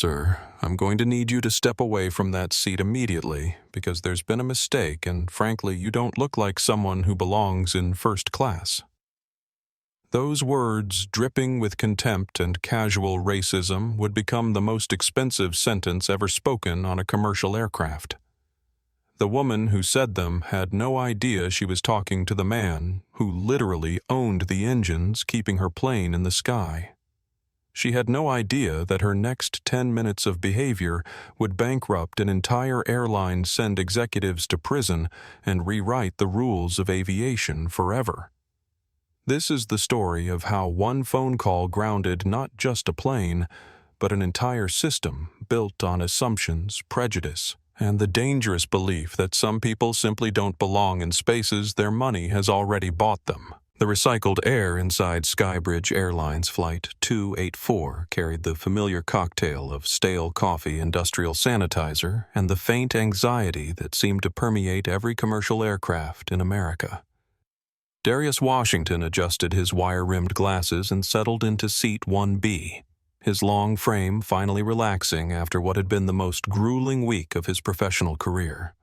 Sir, I'm going to need you to step away from that seat immediately because there's been a mistake and, frankly, you don't look like someone who belongs in first class." Those words, dripping with contempt and casual racism, would become the most expensive sentence ever spoken on a commercial aircraft. The woman who said them had no idea she was talking to the man who literally owned the engines keeping her plane in the sky. She had no idea that her next 10 minutes of behavior would bankrupt an entire airline, send executives to prison, and rewrite the rules of aviation forever. This is the story of how one phone call grounded not just a plane, but an entire system built on assumptions, prejudice, and the dangerous belief that some people simply don't belong in spaces their money has already bought them. The recycled air inside Skybridge Airlines Flight 284 carried the familiar cocktail of stale coffee, industrial sanitizer, and the faint anxiety that seemed to permeate every commercial aircraft in America. Darius Washington adjusted his wire-rimmed glasses and settled into seat 1B, his long frame finally relaxing after what had been the most grueling week of his professional career.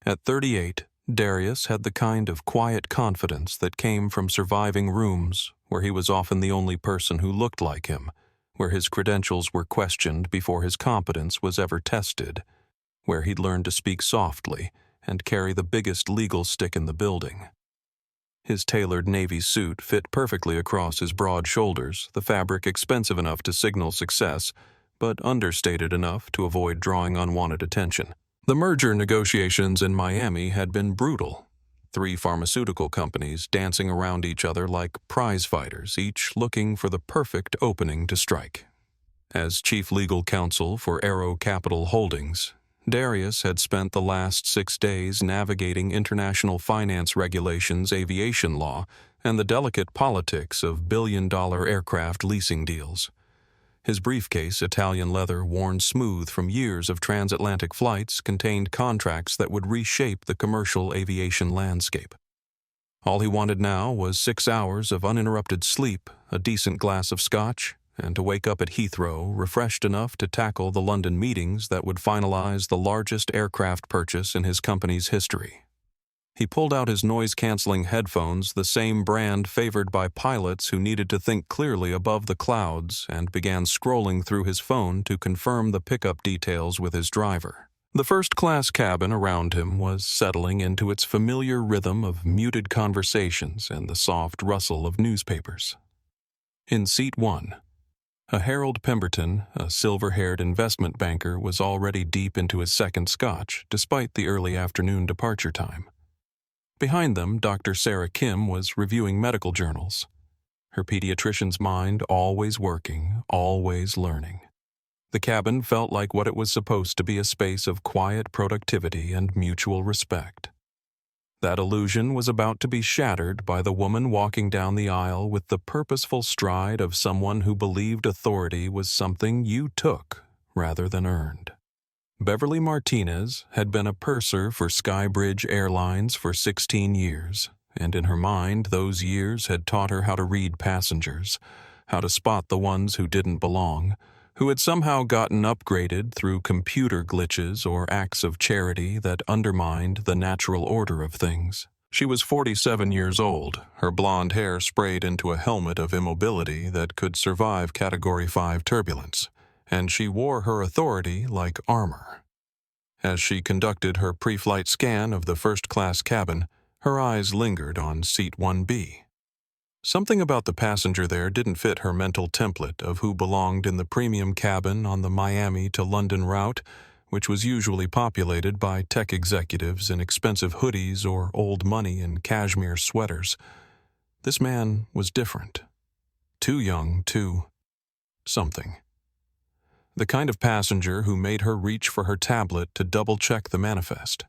At 38, Darius had the kind of quiet confidence that came from surviving rooms where he was often the only person who looked like him, where his credentials were questioned before his competence was ever tested, where he'd learned to speak softly and carry the biggest legal stick in the building. His tailored navy suit fit perfectly across his broad shoulders, the fabric expensive enough to signal success, but understated enough to avoid drawing unwanted attention. The merger negotiations in Miami had been brutal. 3 pharmaceutical companies dancing around each other like prize fighters, each looking for the perfect opening to strike. As Chief Legal Counsel for Aero Capital Holdings, Darius had spent the last 6 days navigating international finance regulations, aviation law, and the delicate politics of billion-dollar aircraft leasing deals. His briefcase, Italian leather worn smooth from years of transatlantic flights, contained contracts that would reshape the commercial aviation landscape. All he wanted now was 6 hours of uninterrupted sleep, a decent glass of scotch, and to wake up at Heathrow refreshed enough to tackle the London meetings that would finalize the largest aircraft purchase in his company's history. He pulled out his noise-canceling headphones, the same brand favored by pilots who needed to think clearly above the clouds, and began scrolling through his phone to confirm the pickup details with his driver. The first-class cabin around him was settling into its familiar rhythm of muted conversations and the soft rustle of newspapers. In seat 1, a Harold Pemberton, a silver-haired investment banker, was already deep into his second scotch, despite the early afternoon departure time. Behind them, Dr. Sarah Kim was reviewing medical journals, her pediatrician's mind always working, always learning. The cabin felt like what it was supposed to be, a space of quiet productivity and mutual respect. That illusion was about to be shattered by the woman walking down the aisle with the purposeful stride of someone who believed authority was something you took rather than earned. Beverly Martinez had been a purser for Skybridge Airlines for 16 years, and in her mind those years had taught her how to read passengers, how to spot the ones who didn't belong, who had somehow gotten upgraded through computer glitches or acts of charity that undermined the natural order of things. She was 47 years old, her blonde hair sprayed into a helmet of immobility that could survive Category 5 turbulence, and she wore her authority like armor. As she conducted her pre-flight scan of the first-class cabin, her eyes lingered on seat 1B. Something about the passenger there didn't fit her mental template of who belonged in the premium cabin on the Miami to London route, which was usually populated by tech executives in expensive hoodies or old money in cashmere sweaters. This man was different. Too young, too something. The kind of passenger who made her reach for her tablet to double-check the manifest.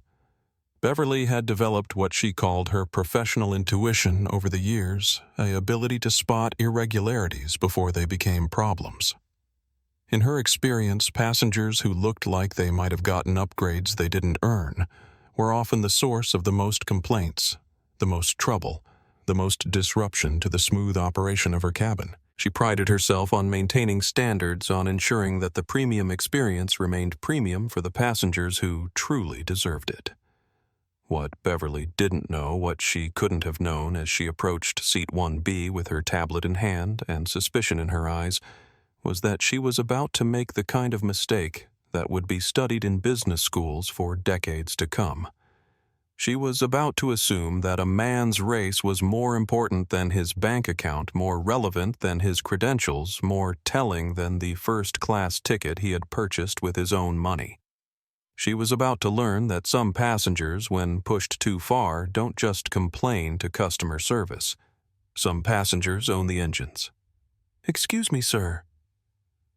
Beverly had developed what she called her professional intuition over the years, an ability to spot irregularities before they became problems. In her experience, passengers who looked like they might have gotten upgrades they didn't earn were often the source of the most complaints, the most trouble, the most disruption to the smooth operation of her cabin. She prided herself on maintaining standards, on ensuring that the premium experience remained premium for the passengers who truly deserved it. What Beverly didn't know, what she couldn't have known as she approached Seat 1B with her tablet in hand and suspicion in her eyes, was that she was about to make the kind of mistake that would be studied in business schools for decades to come. She was about to assume that a man's race was more important than his bank account, more relevant than his credentials, more telling than the first-class ticket he had purchased with his own money. She was about to learn that some passengers, when pushed too far, don't just complain to customer service. Some passengers own the engines. "Excuse me, sir."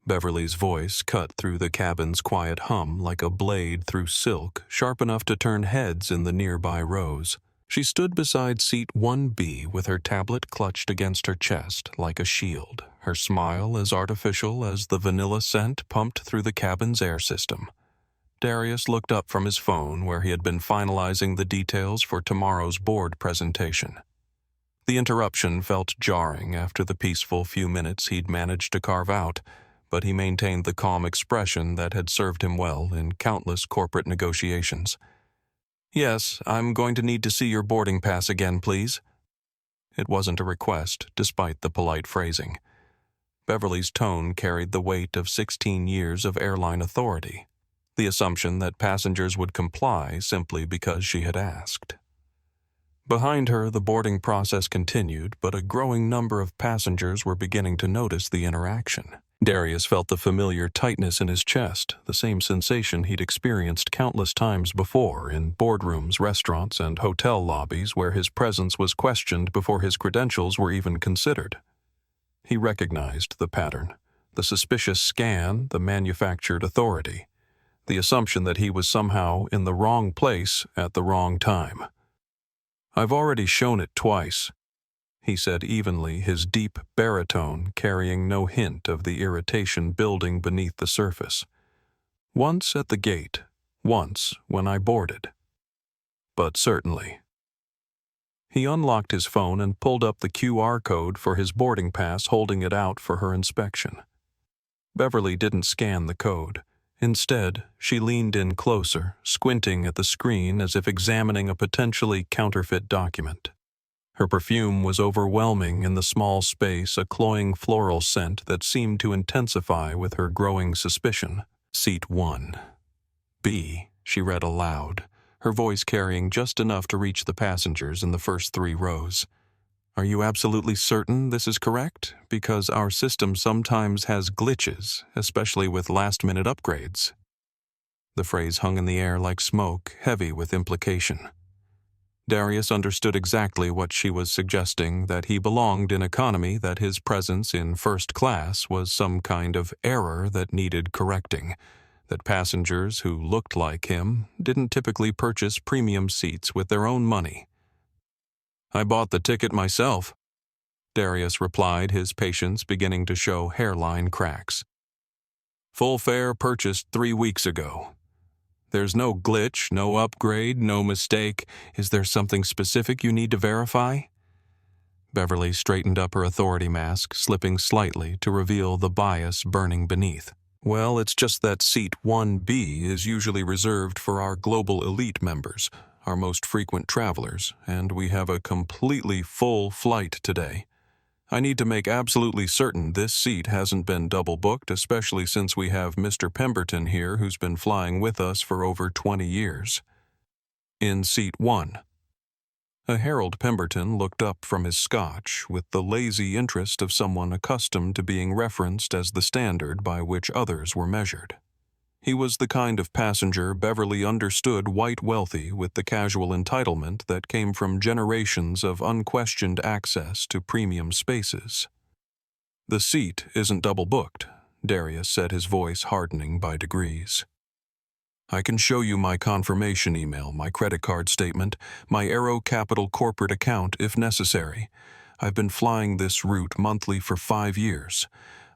Beverly's voice cut through the cabin's quiet hum like a blade through silk, sharp enough to turn heads in the nearby rows. She stood beside Seat 1B with her tablet clutched against her chest like a shield, her smile as artificial as the vanilla scent pumped through the cabin's air system. Darius looked up from his phone where he had been finalizing the details for tomorrow's board presentation. The interruption felt jarring after the peaceful few minutes he'd managed to carve out, but he maintained the calm expression that had served him well in countless corporate negotiations. "Yes, I'm going to need to see your boarding pass again, please." It wasn't a request, despite the polite phrasing. Beverly's tone carried the weight of 16 years of airline authority, the assumption that passengers would comply simply because she had asked. Behind her, the boarding process continued, but a growing number of passengers were beginning to notice the interaction. Darius felt the familiar tightness in his chest, the same sensation he'd experienced countless times before in boardrooms, restaurants, and hotel lobbies where his presence was questioned before his credentials were even considered. He recognized the pattern, the suspicious scan, the manufactured authority, the assumption that he was somehow in the wrong place at the wrong time. "I've already shown it twice," he said evenly, his deep baritone carrying no hint of the irritation building beneath the surface. "Once at the gate, once when I boarded. But certainly." He unlocked his phone and pulled up the QR code for his boarding pass, holding it out for her inspection. Beverly didn't scan the code. Instead, she leaned in closer, squinting at the screen as if examining a potentially counterfeit document. Her perfume was overwhelming in the small space, a cloying floral scent that seemed to intensify with her growing suspicion. "Seat 1B," she read aloud, her voice carrying just enough to reach the passengers in the first 3 rows. "Are you absolutely certain this is correct? Because our system sometimes has glitches, especially with last-minute upgrades." The phrase hung in the air like smoke, heavy with implication. Darius understood exactly what she was suggesting, that he belonged in economy, that his presence in first class was some kind of error that needed correcting, that passengers who looked like him didn't typically purchase premium seats with their own money. "I bought the ticket myself," Darius replied, his patience beginning to show hairline cracks. "Full fare purchased 3 weeks ago. There's no glitch, no upgrade, no mistake. Is there something specific you need to verify?" Beverly straightened up her authority mask, slipping slightly to reveal the bias burning beneath. "Well, it's just that Seat 1B is usually reserved for our global elite members, our most frequent travelers, and we have a completely full flight today. I need to make absolutely certain this seat hasn't been double booked, especially since we have Mr. Pemberton here who's been flying with us for over 20 years. In Seat 1. A Harold Pemberton looked up from his scotch with the lazy interest of someone accustomed to being referenced as the standard by which others were measured. He was the kind of passenger Beverly understood white wealthy with the casual entitlement that came from generations of unquestioned access to premium spaces. "The seat isn't double booked," Darius said, his voice hardening by degrees. "I can show you my confirmation email, my credit card statement, my Aero Capital corporate account if necessary. I've been flying this route monthly for 5 years.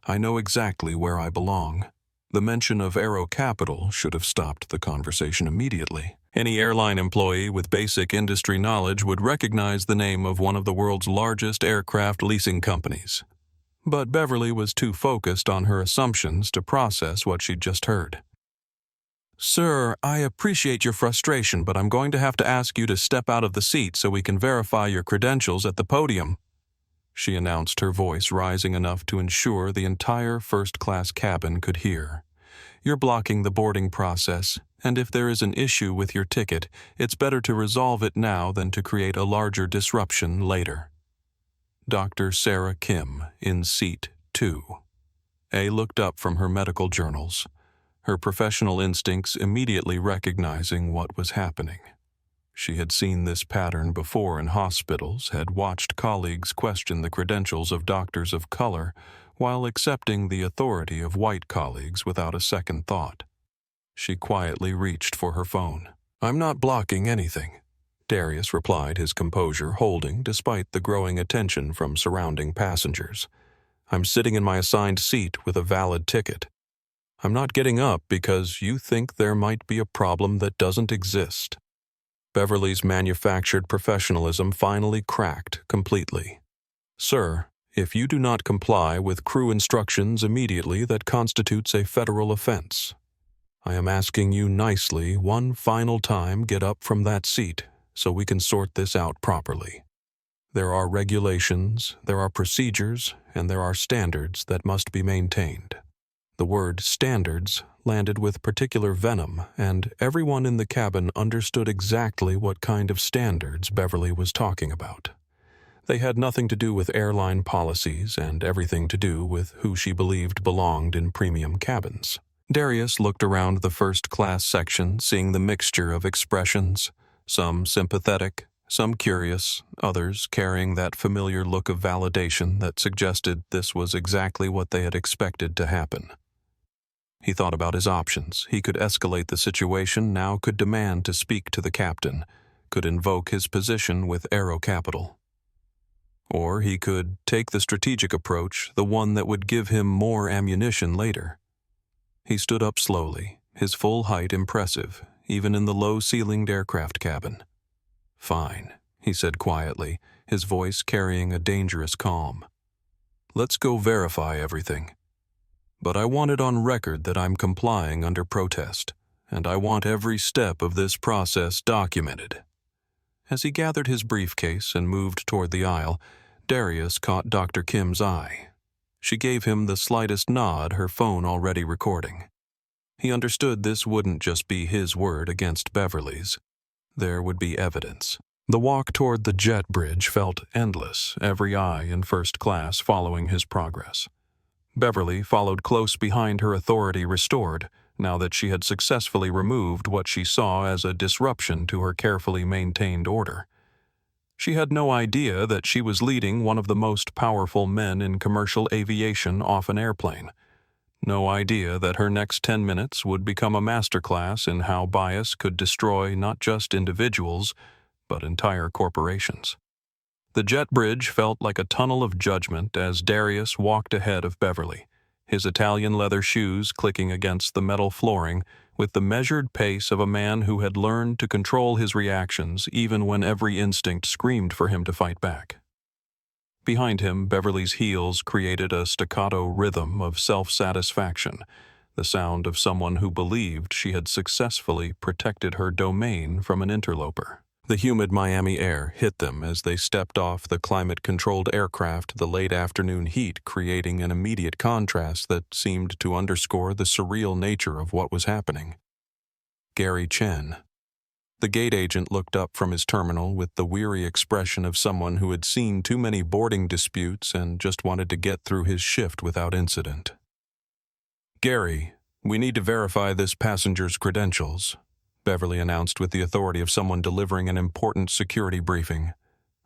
I know exactly where I belong." The mention of Aero Capital should have stopped the conversation immediately. Any airline employee with basic industry knowledge would recognize the name of one of the world's largest aircraft leasing companies. but Beverly was too focused on her assumptions to process what she'd just heard. "Sir, I appreciate your frustration, but I'm going to have to ask you to step out of the seat so we can verify your credentials at the podium," she announced, her voice rising enough to ensure the entire first-class cabin could hear. "You're blocking the boarding process, and if there is an issue with your ticket, it's better to resolve it now than to create a larger disruption later." Dr. Sarah Kim, in seat 2. A looked up from her medical journals, her professional instincts immediately recognizing what was happening. She had seen this pattern before in hospitals, had watched colleagues question the credentials of doctors of color while accepting the authority of white colleagues without a second thought. She quietly reached for her phone. "I'm not blocking anything," Darius replied, his composure holding despite the growing attention from surrounding passengers. "I'm sitting in my assigned seat with a valid ticket. I'm not getting up because you think there might be a problem that doesn't exist." Beverly's manufactured professionalism finally cracked completely. "Sir, if you do not comply with crew instructions immediately, that constitutes a federal offense. I am asking you nicely one final time, get up from that seat so we can sort this out properly. There are regulations, there are procedures, and there are standards that must be maintained." The word standards landed with particular venom, and everyone in the cabin understood exactly what kind of standards Beverly was talking about. They had nothing to do with airline policies and everything to do with who she believed belonged in premium cabins. Darius looked around the first-class section, seeing the mixture of expressions, some sympathetic, some curious, others carrying that familiar look of validation that suggested this was exactly what they had expected to happen. He thought about his options. He could escalate the situation, now could demand to speak to the captain, could invoke his position with Aero Capital. Or he could take the strategic approach, the one that would give him more ammunition later. He stood up slowly, his full height impressive, even in the low-ceilinged aircraft cabin. "Fine," he said quietly, his voice carrying a dangerous calm. "Let's go verify everything. But I want it on record that I'm complying under protest, and I want every step of this process documented." As he gathered his briefcase and moved toward the aisle, Darius caught Dr. Kim's eye. She gave him the slightest nod, her phone already recording. He understood this wouldn't just be his word against Beverly's. There would be evidence. The walk toward the jet bridge felt endless, every eye in first class following his progress. Beverly followed close behind, her authority restored, now that she had successfully removed what she saw as a disruption to her carefully maintained order. She had no idea that she was leading one of the most powerful men in commercial aviation off an airplane. No idea that her next 10 minutes would become a masterclass in how bias could destroy not just individuals, but entire corporations. The jet bridge felt like a tunnel of judgment as Darius walked ahead of Beverly, his Italian leather shoes clicking against the metal flooring with the measured pace of a man who had learned to control his reactions even when every instinct screamed for him to fight back. Behind him, Beverly's heels created a staccato rhythm of self-satisfaction, the sound of someone who believed she had successfully protected her domain from an interloper. The humid Miami air hit them as they stepped off the climate-controlled aircraft, the late afternoon heat creating an immediate contrast that seemed to underscore the surreal nature of what was happening. Gary Chen. The gate agent looked up from his terminal with the weary expression of someone who had seen too many boarding disputes and just wanted to get through his shift without incident. "Gary, we need to verify this passenger's credentials," Beverly announced with the authority of someone delivering an important security briefing.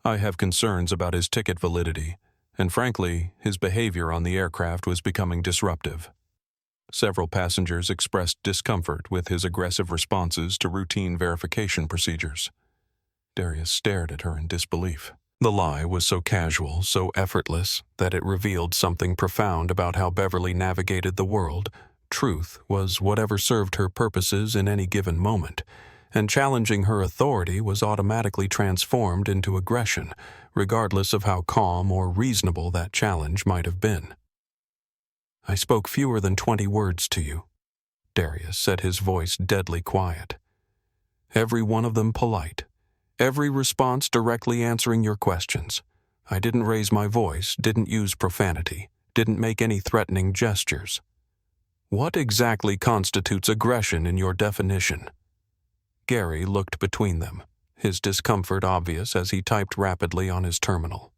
"I have concerns about his ticket validity, and frankly, his behavior on the aircraft was becoming disruptive." Several passengers expressed discomfort with his aggressive responses to routine verification procedures. Darius stared at her in disbelief. The lie was so casual, so effortless, that it revealed something profound about how Beverly navigated the world. Truth was whatever served her purposes in any given moment, and challenging her authority was automatically transformed into aggression, regardless of how calm or reasonable that challenge might have been. "I spoke fewer than 20 words to you," Darius said, his voice deadly quiet. "Every one of them polite. Every response directly answering your questions. I didn't raise my voice, didn't use profanity, didn't make any threatening gestures. What exactly constitutes aggression in your definition?" Gary looked between them, his discomfort obvious as he typed rapidly on his terminal.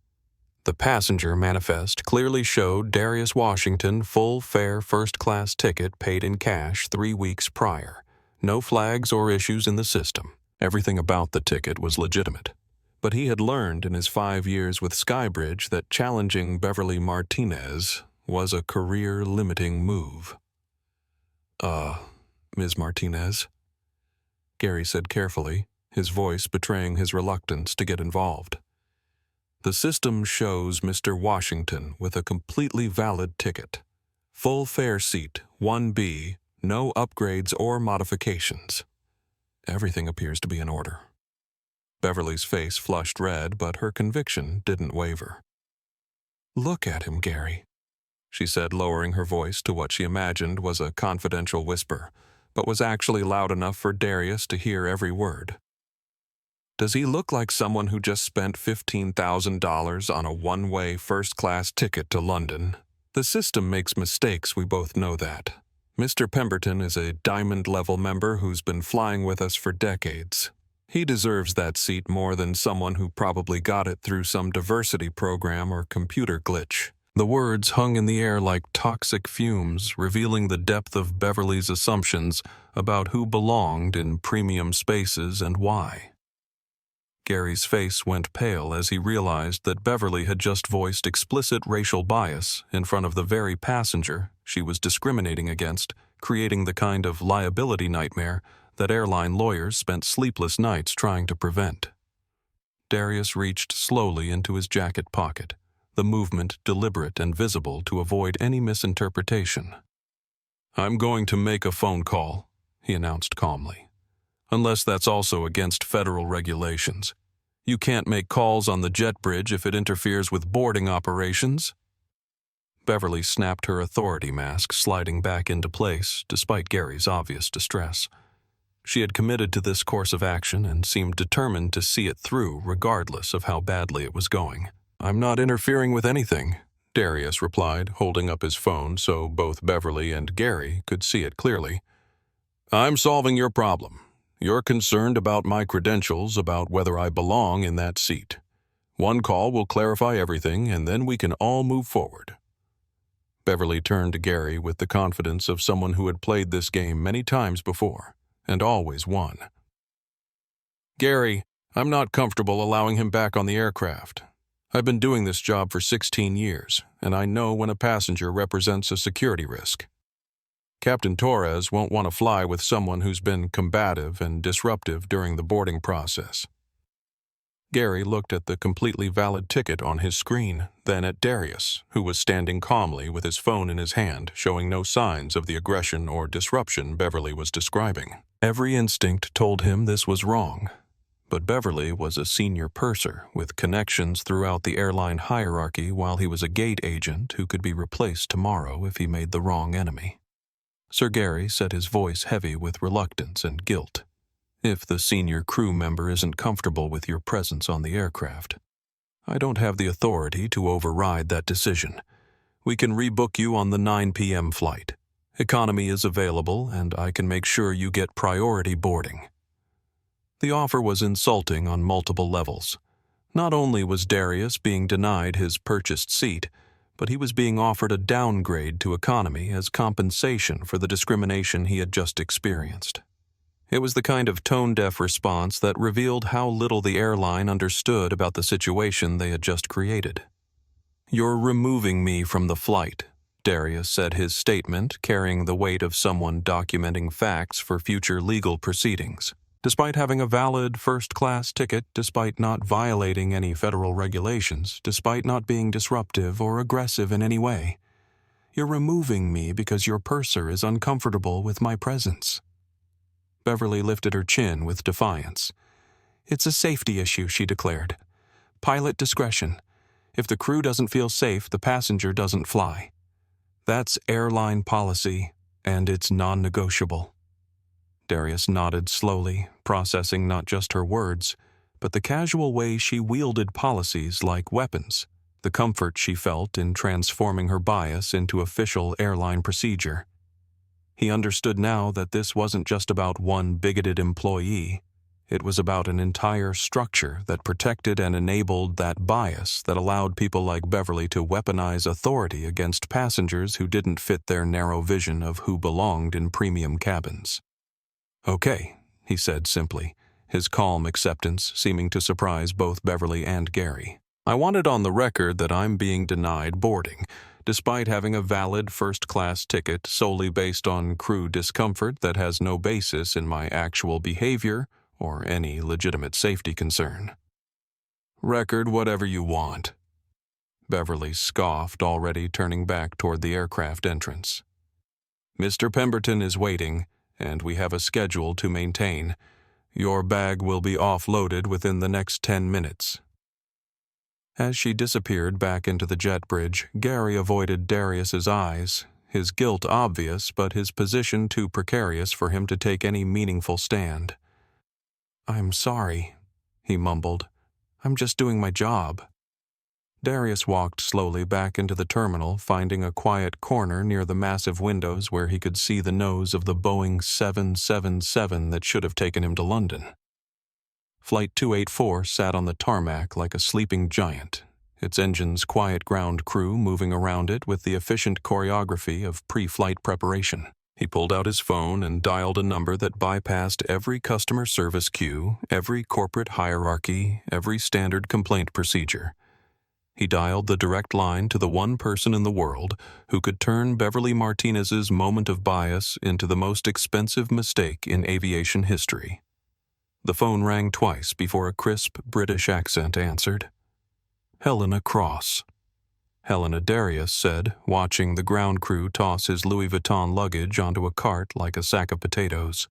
The passenger manifest clearly showed Darius Washington full fare first-class ticket paid in cash 3 weeks prior. No flags or issues in the system. Everything about the ticket was legitimate. But he had learned in his 5 years with Skybridge that challenging Beverly Martinez was a career-limiting move. Ms. Martinez," Gary said carefully, his voice betraying his reluctance to get involved. "The system shows Mr. Washington with a completely valid ticket. Full fare seat, 1B, no upgrades or modifications. Everything appears to be in order." Beverly's face flushed red, but her conviction didn't waver. "Look at him, Gary," she said, lowering her voice to what she imagined was a confidential whisper, but was actually loud enough for Darius to hear every word. "Does he look like someone who just spent $15,000 on a one-way first-class ticket to London? The system makes mistakes, we both know that. Mr. Pemberton is a diamond-level member who's been flying with us for decades. He deserves that seat more than someone who probably got it through some diversity program or computer glitch." The words hung in the air like toxic fumes, revealing the depth of Beverly's assumptions about who belonged in premium spaces and why. Gary's face went pale as he realized that Beverly had just voiced explicit racial bias in front of the very passenger she was discriminating against, creating the kind of liability nightmare that airline lawyers spent sleepless nights trying to prevent. Darius reached slowly into his jacket pocket, the movement deliberate and visible to avoid any misinterpretation. "I'm going to make a phone call," he announced calmly. "Unless that's also against federal regulations. You can't make calls on the jet bridge if it interferes with boarding operations." Beverly snapped her authority mask, sliding back into place, despite Gary's obvious distress. She had committed to this course of action and seemed determined to see it through regardless of how badly it was going. "I'm not interfering with anything," Darius replied, holding up his phone so both Beverly and Gary could see it clearly. "I'm solving your problem. You're concerned about my credentials, about whether I belong in that seat. One call will clarify everything, and then we can all move forward." Beverly turned to Gary with the confidence of someone who had played this game many times before, and always won. "Gary, I'm not comfortable allowing him back on the aircraft. I've been doing this job for 16 years, and I know when a passenger represents a security risk. Captain Torres won't want to fly with someone who's been combative and disruptive during the boarding process." Gary looked at the completely valid ticket on his screen, then at Darius, who was standing calmly with his phone in his hand, showing no signs of the aggression or disruption Beverly was describing. Every instinct told him this was wrong. But Beverly was a senior purser with connections throughout the airline hierarchy, while he was a gate agent who could be replaced tomorrow if he made the wrong enemy. Sir Gary said, his voice heavy with reluctance and guilt. "If the senior crew member isn't comfortable with your presence on the aircraft, I don't have the authority to override that decision. We can rebook you on the 9 p.m. flight. Economy is available, and I can make sure you get priority boarding." The offer was insulting on multiple levels. Not only was Darius being denied his purchased seat, but he was being offered a downgrade to economy as compensation for the discrimination he had just experienced. It was the kind of tone-deaf response that revealed how little the airline understood about the situation they had just created. "You're removing me from the flight," Darius said, his statement carrying the weight of someone documenting facts for future legal proceedings. Despite having a valid first-class ticket, despite not violating any federal regulations, despite not being disruptive or aggressive in any way, you're removing me because your purser is uncomfortable with my presence. Beverly lifted her chin with defiance. "It's a safety issue," she declared. "Pilot discretion. If the crew doesn't feel safe, the passenger doesn't fly. That's airline policy, and it's non-negotiable." Darius nodded slowly, processing not just her words, but the casual way she wielded policies like weapons, the comfort she felt in transforming her bias into official airline procedure. He understood now that this wasn't just about one bigoted employee. It was about an entire structure that protected and enabled that bias that allowed people like Beverly to weaponize authority against passengers who didn't fit their narrow vision of who belonged in premium cabins. "Okay," he said simply, his calm acceptance seeming to surprise both Beverly and Gary. "I want it on the record that I'm being denied boarding, despite having a valid first-class ticket solely based on crew discomfort that has no basis in my actual behavior or any legitimate safety concern." "Record whatever you want," Beverly scoffed, already turning back toward the aircraft entrance. "Mr. Pemberton is waiting, and we have a schedule to maintain. Your bag will be offloaded within the next 10 minutes. As she disappeared back into the jet bridge, Gary avoided Darius's eyes, his guilt obvious but his position too precarious for him to take any meaningful stand. "I'm sorry," he mumbled. "I'm just doing my job." Darius walked slowly back into the terminal, finding a quiet corner near the massive windows where he could see the nose of the Boeing 777 that should have taken him to London. Flight 284 sat on the tarmac like a sleeping giant, its engine's quiet ground crew moving around it with the efficient choreography of pre-flight preparation. He pulled out his phone and dialed a number that bypassed every customer service queue, every corporate hierarchy, every standard complaint procedure. He dialed the direct line to the one person in the world who could turn Beverly Martinez's moment of bias into the most expensive mistake in aviation history. The phone rang twice before a crisp British accent answered. "Helena Cross." Helena, Darius said, watching the ground crew toss his Louis Vuitton luggage onto a cart like a sack of potatoes.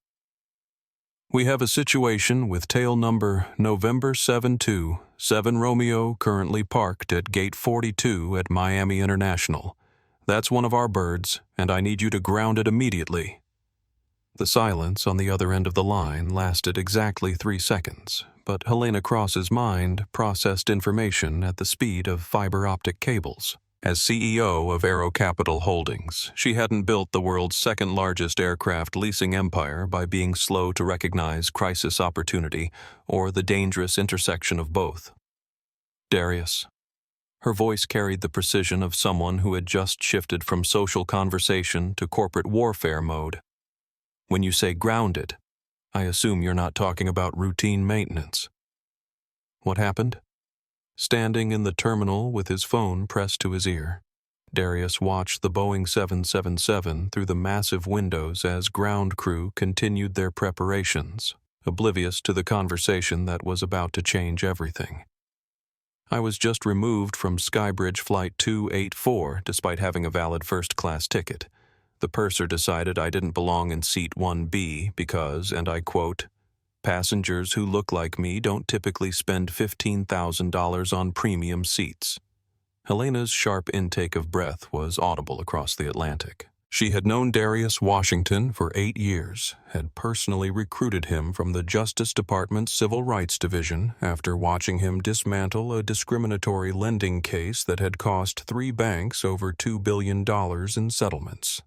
"We have a situation with tail number November 72, 7 Romeo currently parked at gate 42 at Miami International. That's one of our birds, and I need you to ground it immediately." The silence on the other end of the line lasted exactly 3 seconds, but Helena Cross's mind processed information at the speed of fiber optic cables. As CEO of Aero Capital Holdings, she hadn't built the world's second-largest aircraft leasing empire by being slow to recognize crisis opportunity or the dangerous intersection of both. "Darius." Her voice carried the precision of someone who had just shifted from social conversation to corporate warfare mode. "When you say grounded, I assume you're not talking about routine maintenance." "What happened?" Standing in the terminal with his phone pressed to his ear, Darius watched the Boeing 777 through the massive windows as ground crew continued their preparations, oblivious to the conversation that was about to change everything. "I was just removed from Skybridge Flight 284 despite having a valid first-class ticket. The purser decided I didn't belong in Seat 1B because, and I quote, 'Passengers who look like me don't typically spend $15,000 on premium seats.'" Helena's sharp intake of breath was audible across the Atlantic. She had known Darius Washington for 8 years, had personally recruited him from the Justice Department's Civil Rights Division after watching him dismantle a discriminatory lending case that had cost 3 banks over $2 billion in settlements.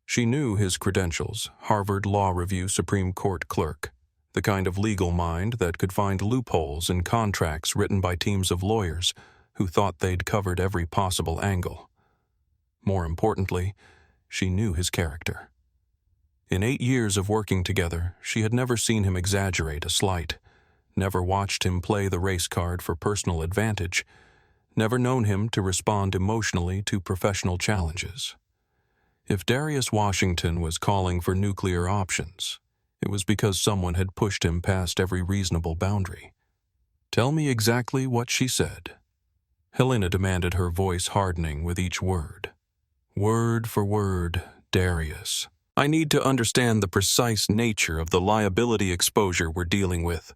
She knew his credentials, Harvard Law Review Supreme Court clerk, the kind of legal mind that could find loopholes in contracts written by teams of lawyers who thought they'd covered every possible angle. More importantly, she knew his character. In 8 years of working together, she had never seen him exaggerate a slight, never watched him play the race card for personal advantage, never known him to respond emotionally to professional challenges. If Darius Washington was calling for nuclear options, it was because someone had pushed him past every reasonable boundary. "Tell me exactly what she said." Helena demanded, her voice hardening with each word. "Word for word, Darius." I need to understand the precise nature of the liability exposure we're dealing with.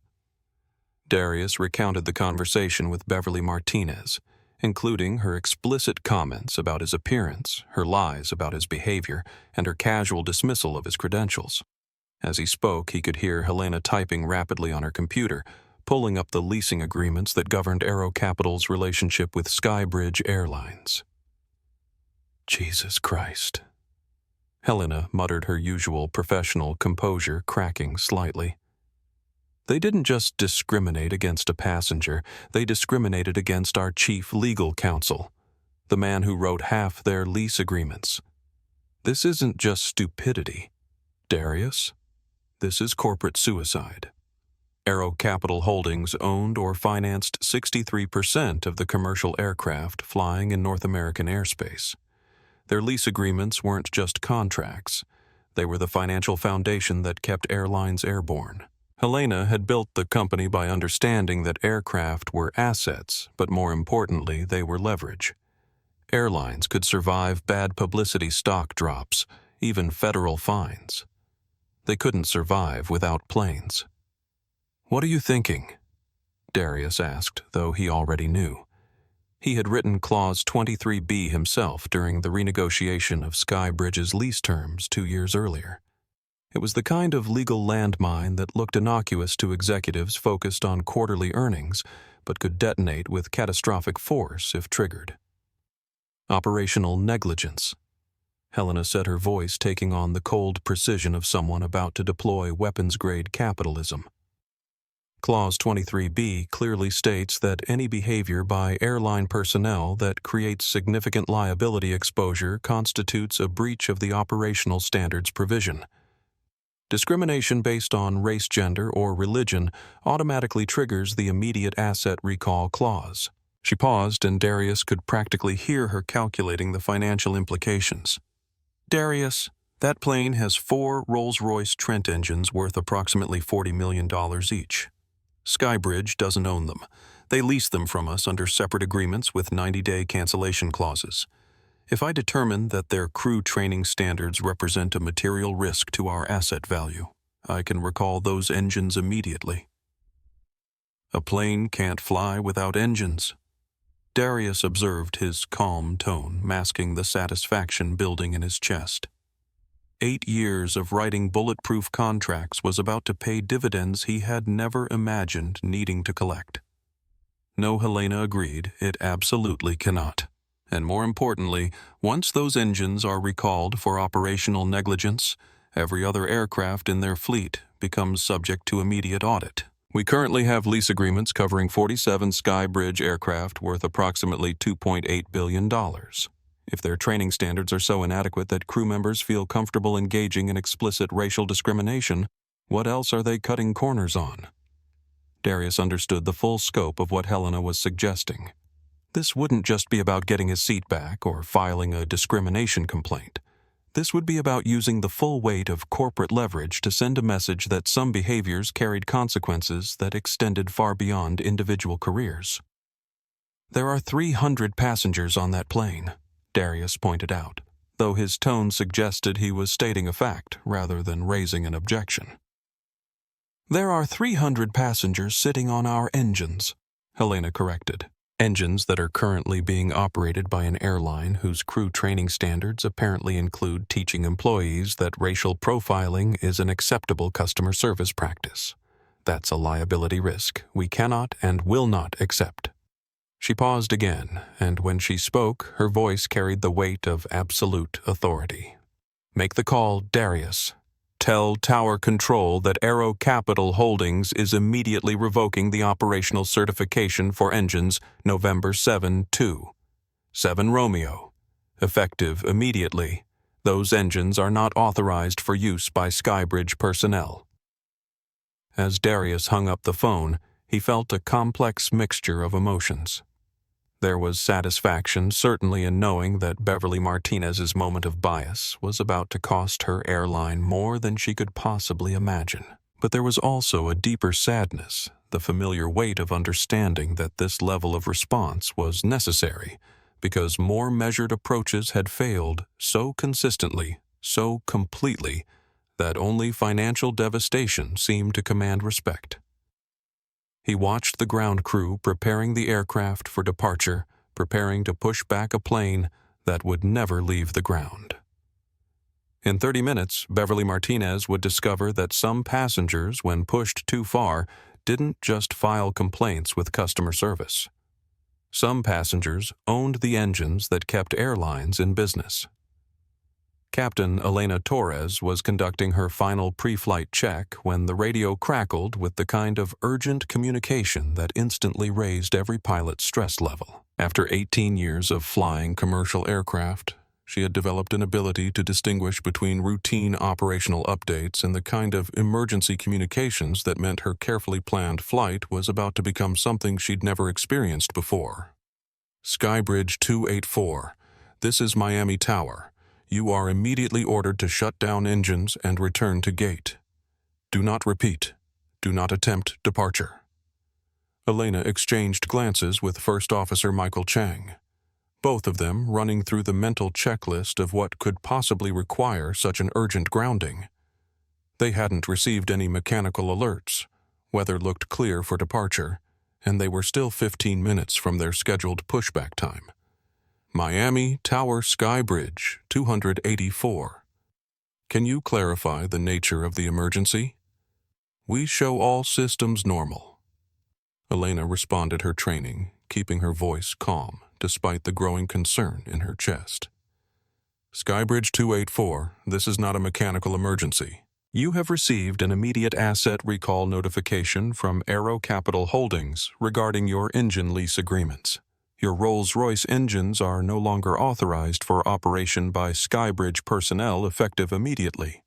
Darius recounted the conversation with Beverly Martinez, including her explicit comments about his appearance, her lies about his behavior, and her casual dismissal of his credentials. As he spoke, he could hear Helena typing rapidly on her computer, pulling up the leasing agreements that governed Aero Capital's relationship with Skybridge Airlines. Jesus Christ. Helena muttered, her usual professional composure cracking slightly. They didn't just discriminate against a passenger, they discriminated against our Chief Legal Counsel, the man who wrote half their lease agreements. This isn't just stupidity, Darius. This is corporate suicide. Aero Capital Holdings owned or financed 63% of the commercial aircraft flying in North American airspace. Their lease agreements weren't just contracts. They were the financial foundation that kept airlines airborne. Helena had built the company by understanding that aircraft were assets, but more importantly, they were leverage. Airlines could survive bad publicity, stock drops, even federal fines. They couldn't survive without planes. "What are you thinking?" Darius asked, though he already knew. He had written Clause 23B himself during the renegotiation of Skybridge's lease terms 2 years earlier. It was the kind of legal landmine that looked innocuous to executives focused on quarterly earnings, but could detonate with catastrophic force if triggered. Operational negligence. Helena said, her voice taking on the cold precision of someone about to deploy weapons-grade capitalism. Clause 23B clearly states that any behavior by airline personnel that creates significant liability exposure constitutes a breach of the operational standards provision. Discrimination based on race, gender, or religion automatically triggers the immediate asset recall clause. She paused, and Darius could practically hear her calculating the financial implications. "Darius, that plane has 4 Rolls-Royce Trent engines worth approximately $40 million each. Skybridge doesn't own them. They lease them from us under separate agreements with 90-day cancellation clauses. If I determine that their crew training standards represent a material risk to our asset value, I can recall those engines immediately." "A plane can't fly without engines." Darius observed his calm tone, masking the satisfaction building in his chest. 8 years of writing bulletproof contracts was about to pay dividends he had never imagined needing to collect. No, Helena agreed, it absolutely cannot. And more importantly, once those engines are recalled for operational negligence, every other aircraft in their fleet becomes subject to immediate audit. We currently have lease agreements covering 47 Skybridge aircraft worth approximately $2.8 billion. If their training standards are so inadequate that crew members feel comfortable engaging in explicit racial discrimination, what else are they cutting corners on? Darius understood the full scope of what Helena was suggesting. This wouldn't just be about getting his seat back or filing a discrimination complaint. This would be about using the full weight of corporate leverage to send a message that some behaviors carried consequences that extended far beyond individual careers. "There are 300 passengers on that plane," Darius pointed out, though his tone suggested he was stating a fact rather than raising an objection. "There are 300 passengers sitting on our engines," Helena corrected. Engines that are currently being operated by an airline whose crew training standards apparently include teaching employees that racial profiling is an acceptable customer service practice. That's a liability risk we cannot and will not accept. She paused again, and when she spoke, her voice carried the weight of absolute authority. "Make the call, Darius. Tell Tower Control that Aero Capital Holdings is immediately revoking the operational certification for engines November 7-2. 7 Romeo. Effective immediately. Those engines are not authorized for use by Skybridge personnel." As Darius hung up the phone, he felt a complex mixture of emotions. There was satisfaction certainly in knowing that Beverly Martinez's moment of bias was about to cost her airline more than she could possibly imagine. But there was also a deeper sadness, the familiar weight of understanding that this level of response was necessary because more measured approaches had failed so consistently so completely that only financial devastation seemed to command respect. He watched the ground crew preparing the aircraft for departure, preparing to push back a plane that would never leave the ground. In 30 minutes, Beverly Martinez would discover that some passengers, when pushed too far, didn't just file complaints with customer service. Some passengers owned the engines that kept airlines in business. Captain Elena Torres was conducting her final pre-flight check when the radio crackled with the kind of urgent communication that instantly raised every pilot's stress level. After 18 years of flying commercial aircraft, she had developed an ability to distinguish between routine operational updates and the kind of emergency communications that meant her carefully planned flight was about to become something she'd never experienced before. Skybridge 284, this is Miami Tower. You are immediately ordered to shut down engines and return to gate. Do not repeat. Do not attempt departure. Elena exchanged glances with First Officer Michael Chang, both of them running through the mental checklist of what could possibly require such an urgent grounding. They hadn't received any mechanical alerts, weather looked clear for departure, and they were still 15 minutes from their scheduled pushback time. Miami Tower Skybridge 284. Can you clarify the nature of the emergency? We show all systems normal. Elena responded her training, keeping her voice calm despite the growing concern in her chest. Skybridge 284, this is not a mechanical emergency. You have received an immediate asset recall notification from Aero Capital Holdings regarding your engine lease agreements. Your Rolls-Royce engines are no longer authorized for operation by Skybridge personnel effective immediately.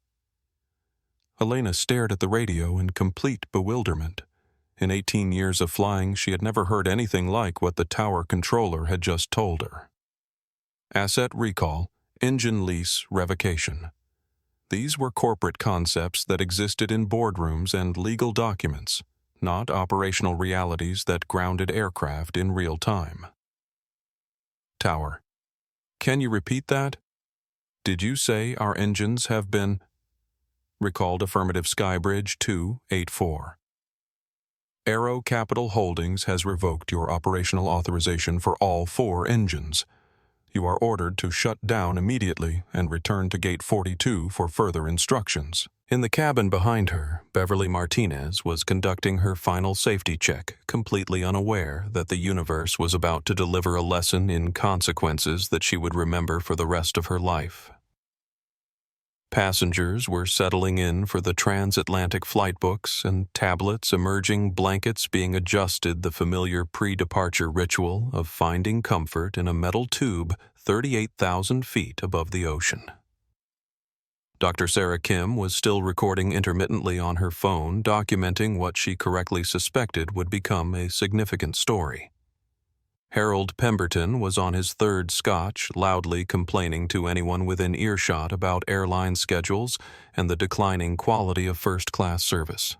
Elena stared at the radio in complete bewilderment. In 18 years of flying, she had never heard anything like what the tower controller had just told her. Asset recall, engine lease revocation. These were corporate concepts that existed in boardrooms and legal documents, not operational realities that grounded aircraft in real time. Tower. Can you repeat that? Did you say our engines have been... Recalled affirmative. Skybridge 284. Aero Capital Holdings has revoked your operational authorization for all 4 engines. You are ordered to shut down immediately and return to Gate 42 for further instructions. In the cabin behind her, Beverly Martinez was conducting her final safety check, completely unaware that the universe was about to deliver a lesson in consequences that she would remember for the rest of her life. Passengers were settling in for the transatlantic flight books and tablets emerging, blankets being adjusted, the familiar pre-departure ritual of finding comfort in a metal tube 38,000 feet above the ocean. Dr. Sarah Kim was still recording intermittently on her phone, documenting what she correctly suspected would become a significant story. Harold Pemberton was on his 3rd scotch, loudly complaining to anyone within earshot about airline schedules and the declining quality of first-class service.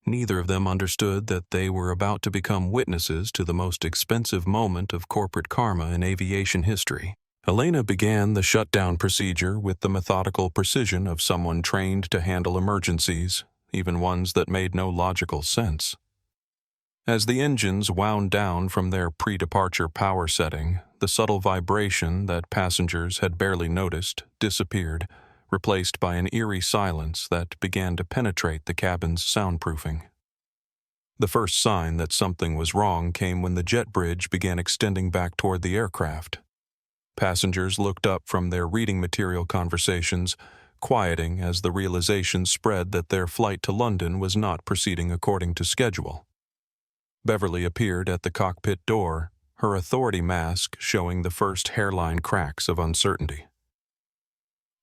Neither of them understood that they were about to become witnesses to the most expensive moment of corporate karma in aviation history. Elena began the shutdown procedure with the methodical precision of someone trained to handle emergencies, even ones that made no logical sense. As the engines wound down from their pre-departure power setting, the subtle vibration that passengers had barely noticed disappeared, replaced by an eerie silence that began to penetrate the cabin's soundproofing. The first sign that something was wrong came when the jet bridge began extending back toward the aircraft. Passengers looked up from their reading material conversations, quieting as the realization spread that their flight to London was not proceeding according to schedule. Beverly appeared at the cockpit door, her authority mask showing the first hairline cracks of uncertainty.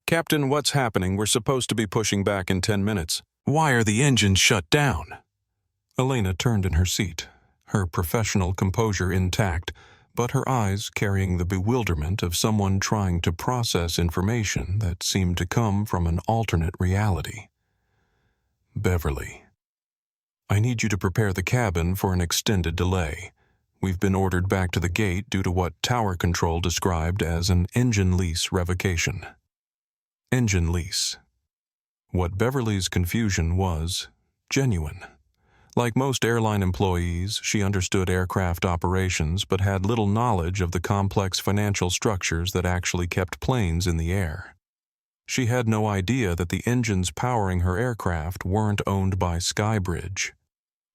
Captain, what's happening? We're supposed to be pushing back in 10 minutes. Why are the engines shut down? Elena turned in her seat, her professional composure intact, but her eyes carrying the bewilderment of someone trying to process information that seemed to come from an alternate reality. Beverly, I need you to prepare the cabin for an extended delay. We've been ordered back to the gate due to what Tower Control described as an engine lease revocation. engine lease. What Beverly's confusion was genuine. Like most airline employees, she understood aircraft operations but had little knowledge of the complex financial structures that actually kept planes in the air. She had no idea that the engines powering her aircraft weren't owned by Skybridge.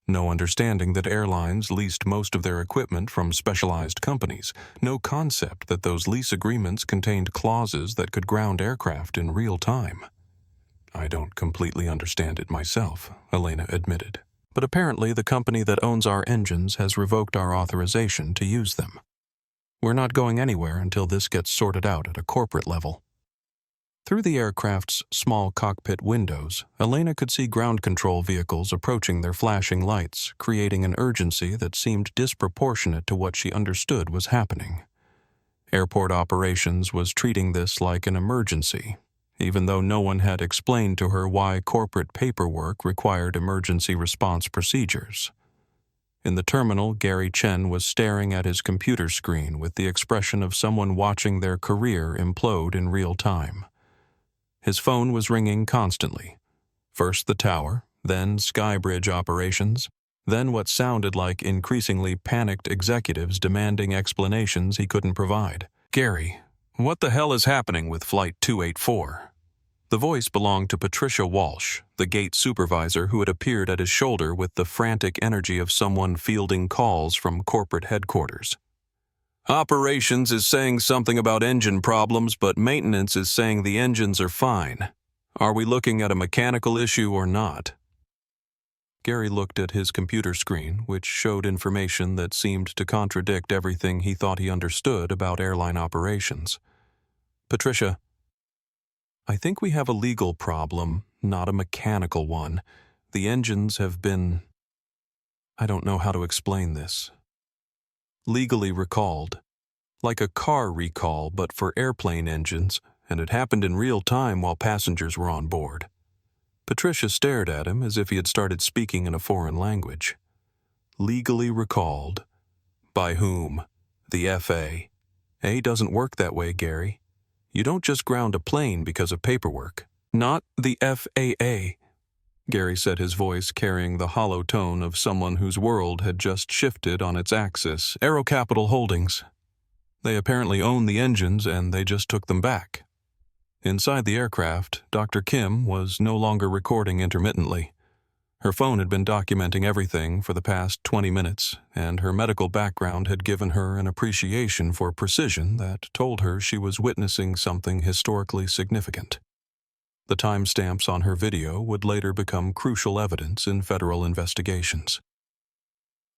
No understanding that airlines leased most of their equipment from specialized companies. No concept that those lease agreements contained clauses that could ground aircraft in real time. "I don't completely understand it myself," Elena admitted. "But apparently the company that owns our engines has revoked our authorization to use them. We're not going anywhere until this gets sorted out at a corporate level." Through the aircraft's small cockpit windows, Elena could see ground control vehicles approaching their flashing lights, creating an urgency that seemed disproportionate to what she understood was happening. Airport operations was treating this like an emergency, even though no one had explained to her why corporate paperwork required emergency response procedures. In the terminal, Gary Chen was staring at his computer screen with the expression of someone watching their career implode in real time. His phone was ringing constantly. First the tower, then Skybridge operations, then what sounded like increasingly panicked executives demanding explanations he couldn't provide. "Gary, what the hell is happening with Flight 284? The voice belonged to Patricia Walsh, the gate supervisor who had appeared at his shoulder with the frantic energy of someone fielding calls from corporate headquarters. "Operations is saying something about engine problems, but maintenance is saying the engines are fine. Are we looking at a mechanical issue or not?" Gary looked at his computer screen, which showed information that seemed to contradict everything he thought he understood about airline operations. "Patricia, I think we have a legal problem, not a mechanical one. The engines have been... I don't know how to explain this. Legally recalled. Like a car recall, but for airplane engines, and it happened in real time while passengers were on board." Patricia stared at him as if he had started speaking in a foreign language. "Legally recalled. By whom? The FA. A doesn't work that way, Gary. You don't just ground a plane because of paperwork." "Not the FAA," Gary said, his voice carrying the hollow tone of someone whose world had just shifted on its axis. "Aero Capital Holdings. They apparently own the engines and they just took them back." Inside the aircraft, Dr. Kim was no longer recording intermittently. Her phone had been documenting everything for the past 20 minutes, and her medical background had given her an appreciation for precision that told her she was witnessing something historically significant. The timestamps on her video would later become crucial evidence in federal investigations.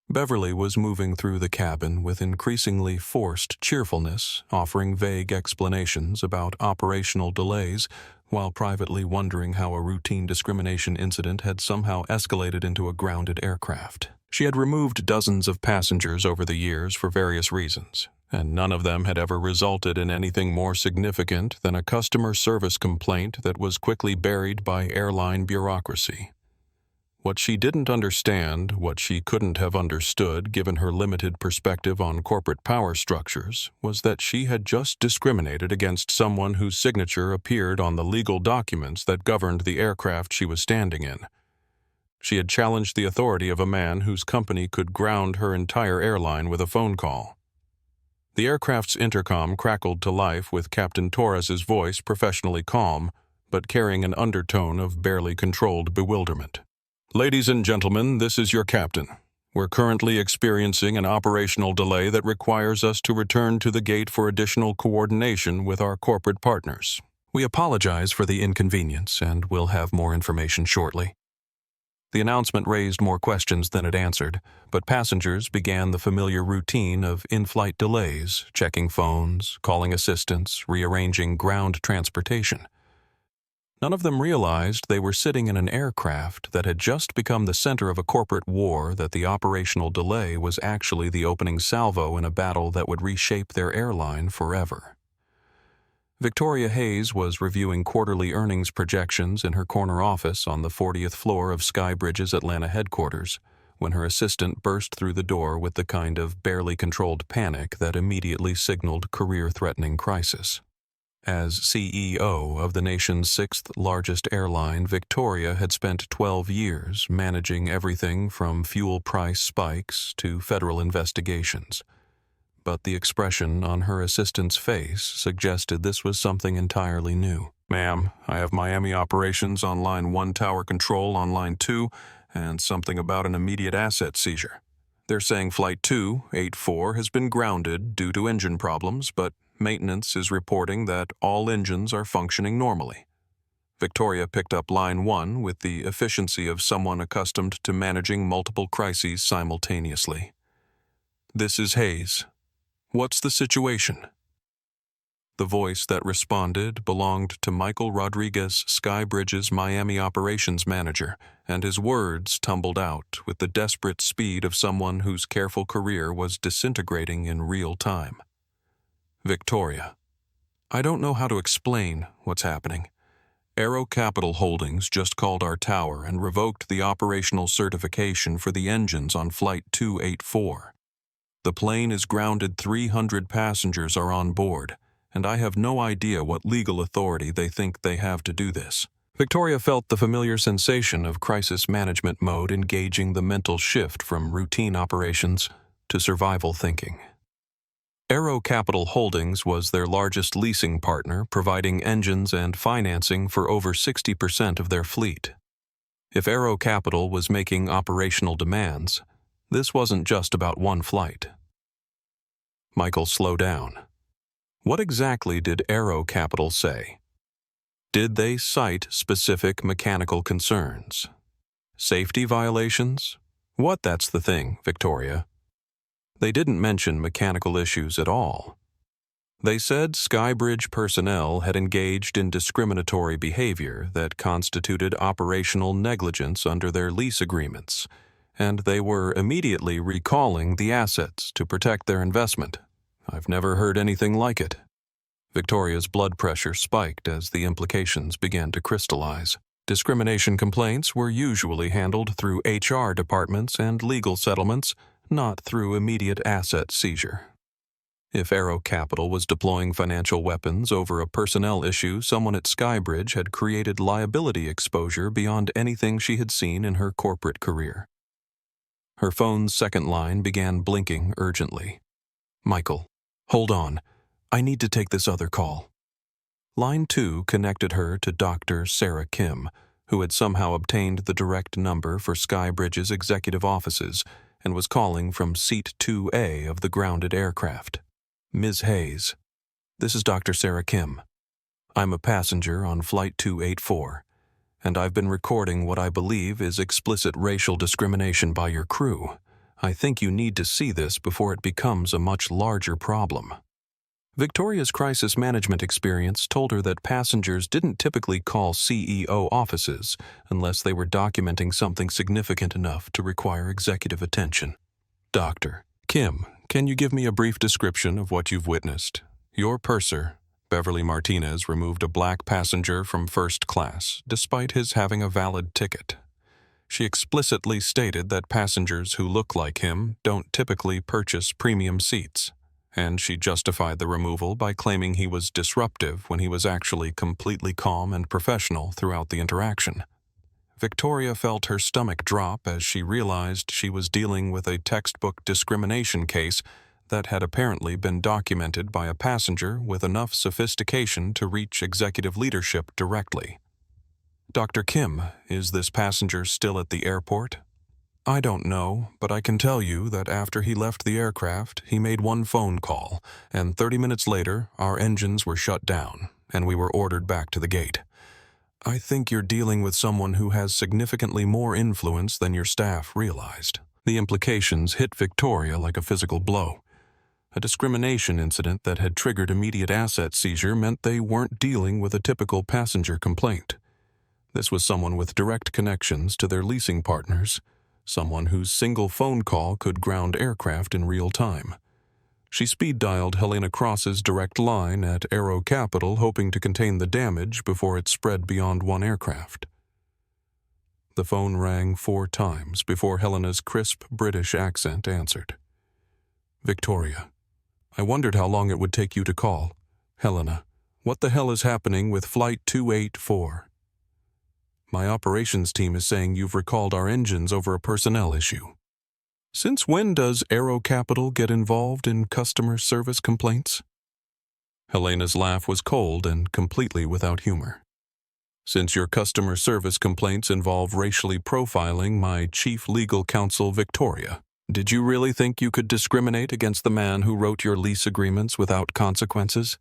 Beverly was moving through the cabin with increasingly forced cheerfulness, offering vague explanations about operational delays, while privately wondering how a routine discrimination incident had somehow escalated into a grounded aircraft. She had removed dozens of passengers over the years for various reasons, and none of them had ever resulted in anything more significant than a customer service complaint that was quickly buried by airline bureaucracy. What she didn't understand, what she couldn't have understood given her limited perspective on corporate power structures, was that she had just discriminated against someone whose signature appeared on the legal documents that governed the aircraft she was standing in. She had challenged the authority of a man whose company could ground her entire airline with a phone call. The aircraft's intercom crackled to life with Captain Torres's voice professionally calm, but carrying an undertone of barely controlled bewilderment. "Ladies and gentlemen, this is your captain. We're currently experiencing an operational delay that requires us to return to the gate for additional coordination with our corporate partners. We apologize for the inconvenience, and we'll have more information shortly." The announcement raised more questions than it answered, but passengers began the familiar routine of in-flight delays, checking phones, calling assistants, rearranging ground transportation. None of them realized they were sitting in an aircraft that had just become the center of a corporate war, that the operational delay was actually the opening salvo in a battle that would reshape their airline forever. Victoria Hayes was reviewing quarterly earnings projections in her corner office on the 40th floor of Skybridge's Atlanta headquarters when her assistant burst through the door with the kind of barely controlled panic that immediately signaled career-threatening crisis. As CEO of the nation's sixth-largest airline, Victoria had spent 12 years managing everything from fuel price spikes to federal investigations. But the expression on her assistant's face suggested this was something entirely new. "Ma'am, I have Miami operations on Line 1 tower control on Line 2, and something about an immediate asset seizure. They're saying Flight 284 has been grounded due to engine problems, but maintenance is reporting that all engines are functioning normally." Victoria picked up Line 1 with the efficiency of someone accustomed to managing multiple crises simultaneously. "This is Hayes. What's the situation?" The voice that responded belonged to Michael Rodriguez, Skybridge's Miami operations manager, and his words tumbled out with the desperate speed of someone whose careful career was disintegrating in real time. "Victoria, I don't know how to explain what's happening. Aero Capital Holdings just called our tower and revoked the operational certification for the engines on Flight 284. The plane is grounded, 300 passengers are on board, and I have no idea what legal authority they think they have to do this." Victoria felt the familiar sensation of crisis management mode engaging the mental shift from routine operations to survival thinking. Aero Capital Holdings was their largest leasing partner, providing engines and financing for over 60% of their fleet. If Aero Capital was making operational demands, this wasn't just about one flight. Michael, slow down. What exactly did Aero Capital say? Did they cite specific mechanical concerns? Safety violations? That's the thing, Victoria. They didn't mention mechanical issues at all. They said Skybridge personnel had engaged in discriminatory behavior that constituted operational negligence under their lease agreements, and they were immediately recalling the assets to protect their investment. I've never heard anything like it. Victoria's blood pressure spiked as the implications began to crystallize. Discrimination complaints were usually handled through HR departments and legal settlements, not through immediate asset seizure. If Aero Capital was deploying financial weapons over a personnel issue, someone at Skybridge had created liability exposure beyond anything she had seen in her corporate career. Her phone's second line began blinking urgently. "Michael, hold on. I need to take this other call." Line 2 connected her to Dr. Sarah Kim, who had somehow obtained the direct number for Skybridge's executive offices and was calling from Seat 2A of the grounded aircraft. "Ms. Hayes, this is Dr. Sarah Kim. I'm a passenger on Flight 284, and I've been recording what I believe is explicit racial discrimination by your crew. I think you need to see this before it becomes a much larger problem." Victoria's crisis management experience told her that passengers didn't typically call CEO offices unless they were documenting something significant enough to require executive attention. "Dr. Kim, can you give me a brief description of what you've witnessed? Your purser, Beverly Martinez, removed a black passenger from first class, despite his having a valid ticket. She explicitly stated that passengers who look like him don't typically purchase premium seats, and she justified the removal by claiming he was disruptive when he was actually completely calm and professional throughout the interaction. Victoria felt her stomach drop as she realized she was dealing with a textbook discrimination case that had apparently been documented by a passenger with enough sophistication to reach executive leadership directly. "Dr. Kim, is this passenger still at the airport?" "I don't know, but I can tell you that after he left the aircraft, he made one phone call, and 30 minutes later, our engines were shut down, and we were ordered back to the gate. I think you're dealing with someone who has significantly more influence than your staff realized." The implications hit Victoria like a physical blow. A discrimination incident that had triggered immediate asset seizure meant they weren't dealing with a typical passenger complaint. This was someone with direct connections to their leasing partners, someone whose single phone call could ground aircraft in real time. She speed-dialed Helena Cross's direct line at Aero Capital, hoping to contain the damage before it spread beyond one aircraft. The phone rang 4 times before Helena's crisp British accent answered. "Victoria, I wondered how long it would take you to call. Helena, What the hell is happening with Flight 284? My operations team is saying you've recalled our engines over a personnel issue. Since when does Aero Capital get involved in customer service complaints? Helena's laugh was cold and completely without humor. Since your customer service complaints involve racially profiling my Chief Legal Counsel, Victoria, did you really think you could discriminate against the man who wrote your lease agreements without consequences?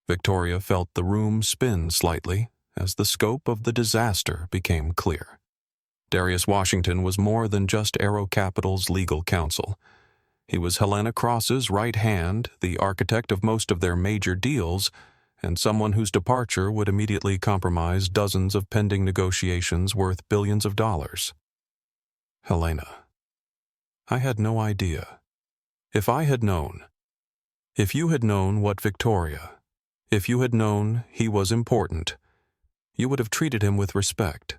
Victoria felt the room spin slightly as the scope of the disaster became clear. Darius Washington was more than just Aero Capital's legal counsel. He was Helena Cross's right hand, the architect of most of their major deals, and someone whose departure would immediately compromise dozens of pending negotiations worth billions of dollars. Helena. I had no idea. If I had known, if you had known what Victoria, if you had known he was important, you would have treated him with respect.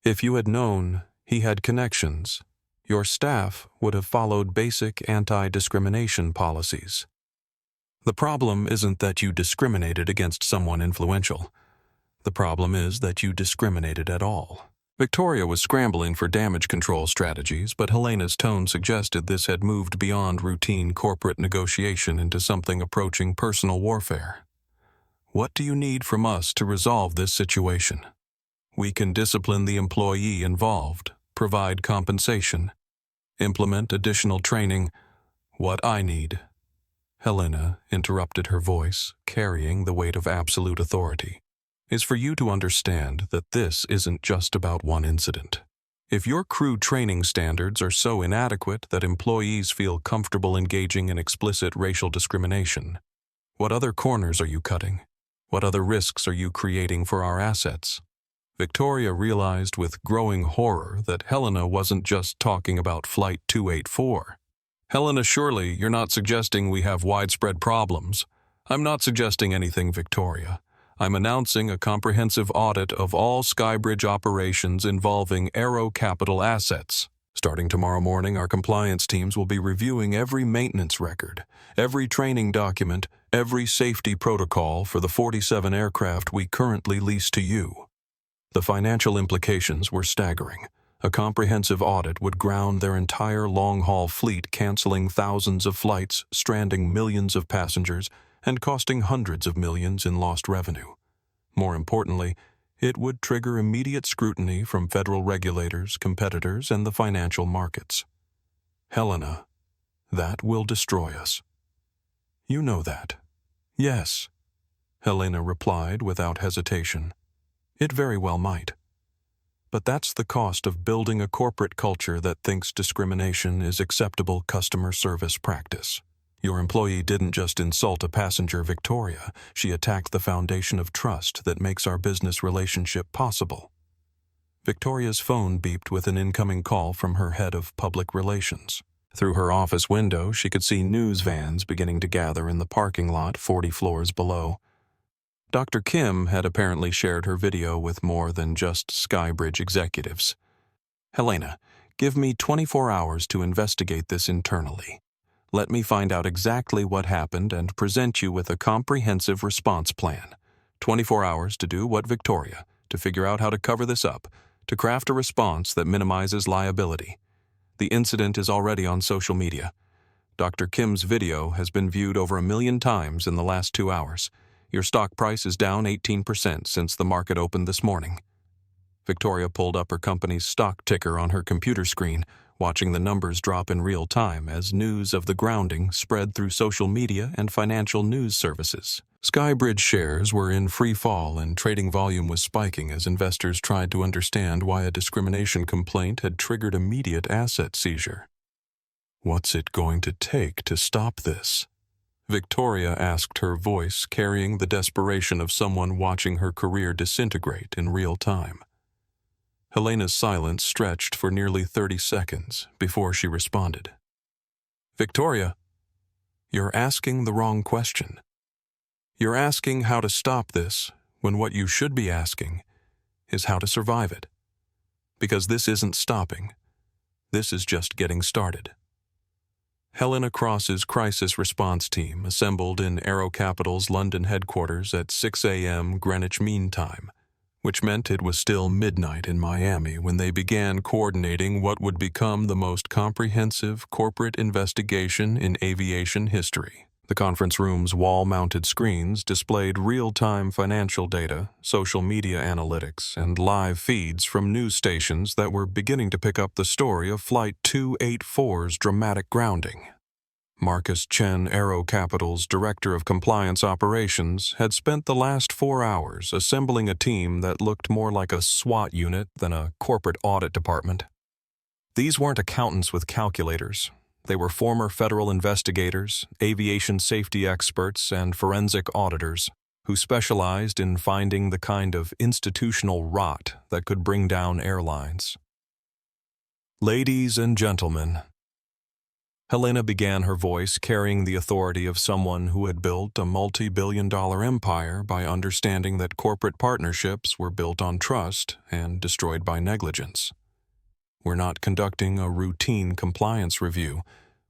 If you had known he had connections, your staff would have followed basic anti-discrimination policies. The problem isn't that you discriminated against someone influential. The problem is that you discriminated at all. Victoria was scrambling for damage control strategies, but Helena's tone suggested this had moved beyond routine corporate negotiation into something approaching personal warfare. What do you need from us to resolve this situation? We can discipline the employee involved, provide compensation, implement additional training. What I need, Helena interrupted, her voice carrying the weight of absolute authority, is for you to understand that this isn't just about one incident. If your crew training standards are so inadequate that employees feel comfortable engaging in explicit racial discrimination, what other corners are you cutting? What other risks are you creating for our assets? Victoria realized with growing horror that Helena wasn't just talking about Flight 284. Helena, surely you're not suggesting we have widespread problems. I'm not suggesting anything, Victoria. I'm announcing a comprehensive audit of all Skybridge operations involving Aero Capital assets. Starting tomorrow morning, our compliance teams will be reviewing every maintenance record, every training document, every safety protocol for the 47 aircraft we currently lease to you. The financial implications were staggering. A comprehensive audit would ground their entire long-haul fleet, canceling thousands of flights, stranding millions of passengers, and costing hundreds of millions in lost revenue. More importantly, it would trigger immediate scrutiny from federal regulators, competitors, and the financial markets. Helena, that will destroy us. You know that. Yes, Helena replied without hesitation. It very well might. But that's the cost of building a corporate culture that thinks discrimination is acceptable customer service practice. Your employee didn't just insult a passenger, Victoria. She attacked the foundation of trust that makes our business relationship possible. Victoria's phone beeped with an incoming call from her head of public relations. Through her office window, she could see news vans beginning to gather in the parking lot 40 floors below. Dr. Kim had apparently shared her video with more than just Skybridge executives. Helena, give me 24 hours to investigate this internally. Let me find out exactly what happened and present you with a comprehensive response plan. 24 hours to do what, Victoria? To figure out how to cover this up, to craft a response that minimizes liability. The incident is already on social media. Dr. Kim's video has been viewed over 1 million times in the last 2 hours. Your stock price is down 18% since the market opened this morning. Victoria pulled up her company's stock ticker on her computer screen, watching the numbers drop in real time as news of the grounding spread through social media and financial news services. Skybridge shares were in free fall and trading volume was spiking as investors tried to understand why a discrimination complaint had triggered immediate asset seizure. What's it going to take to stop this? Victoria asked, her voice carrying the desperation of someone watching her career disintegrate in real time. Helena's silence stretched for nearly 30 seconds before she responded. Victoria, you're asking the wrong question. You're asking how to stop this when what you should be asking is how to survive it. Because this isn't stopping. This is just getting started. Helena Cross's crisis response team assembled in Aero Capital's London headquarters at 6 a.m. Greenwich Mean Time, which meant it was still midnight in Miami when they began coordinating what would become the most comprehensive corporate investigation in aviation history. The conference room's wall-mounted screens displayed real-time financial data, social media analytics, and live feeds from news stations that were beginning to pick up the story of Flight 284's dramatic grounding. Marcus Chen, Aero Capital's Director of Compliance Operations, had spent the last 4 hours assembling a team that looked more like a SWAT unit than a corporate audit department. These weren't accountants with calculators. They were former federal investigators, aviation safety experts, and forensic auditors who specialized in finding the kind of institutional rot that could bring down airlines. Ladies and gentlemen, Helena began her voice carrying the authority of someone who had built a multi-billion-dollar empire by understanding that corporate partnerships were built on trust and destroyed by negligence. We're not conducting a routine compliance review.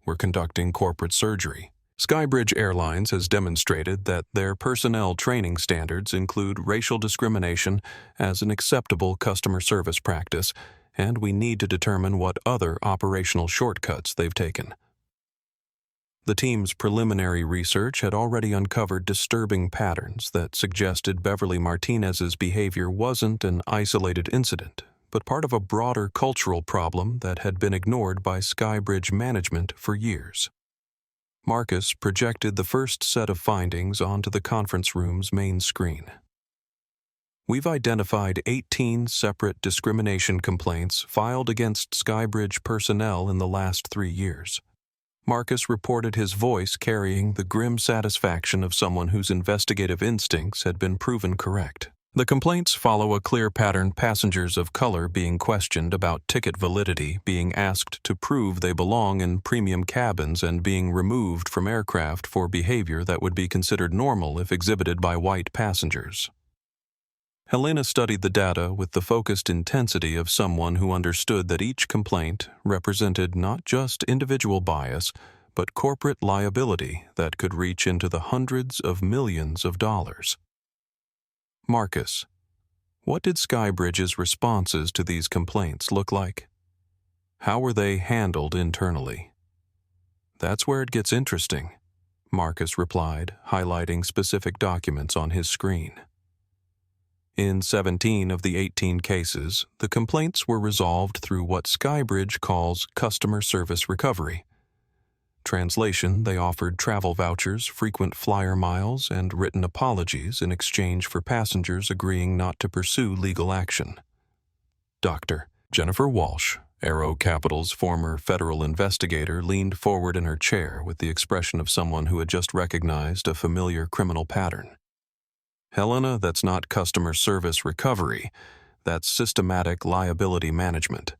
We're conducting corporate surgery. Skybridge Airlines has demonstrated that their personnel training standards include racial discrimination as an acceptable customer service practice, and we need to determine what other operational shortcuts they've taken. The team's preliminary research had already uncovered disturbing patterns that suggested Beverly Martinez's behavior wasn't an isolated incident, but part of a broader cultural problem that had been ignored by Skybridge management for years. Marcus projected the first set of findings onto the conference room's main screen. We've identified 18 separate discrimination complaints filed against Skybridge personnel in the last 3 years. Marcus reported, his voice carrying the grim satisfaction of someone whose investigative instincts had been proven correct. The complaints follow a clear pattern: passengers of color being questioned about ticket validity, being asked to prove they belong in premium cabins, and being removed from aircraft for behavior that would be considered normal if exhibited by white passengers. Helena studied the data with the focused intensity of someone who understood that each complaint represented not just individual bias, but corporate liability that could reach into the hundreds of millions of dollars. Marcus, what did Skybridge's responses to these complaints look like? How were they handled internally? That's where it gets interesting, Marcus replied, highlighting specific documents on his screen. In 17 of the 18 cases, the complaints were resolved through what Skybridge calls customer service recovery. Translation: they offered travel vouchers, frequent flyer miles, and written apologies in exchange for passengers agreeing not to pursue legal action. Dr. Jennifer Walsh, Aero Capital's former federal investigator, leaned forward in her chair with the expression of someone who had just recognized a familiar criminal pattern. Helena, that's not customer service recovery. That's systematic liability management.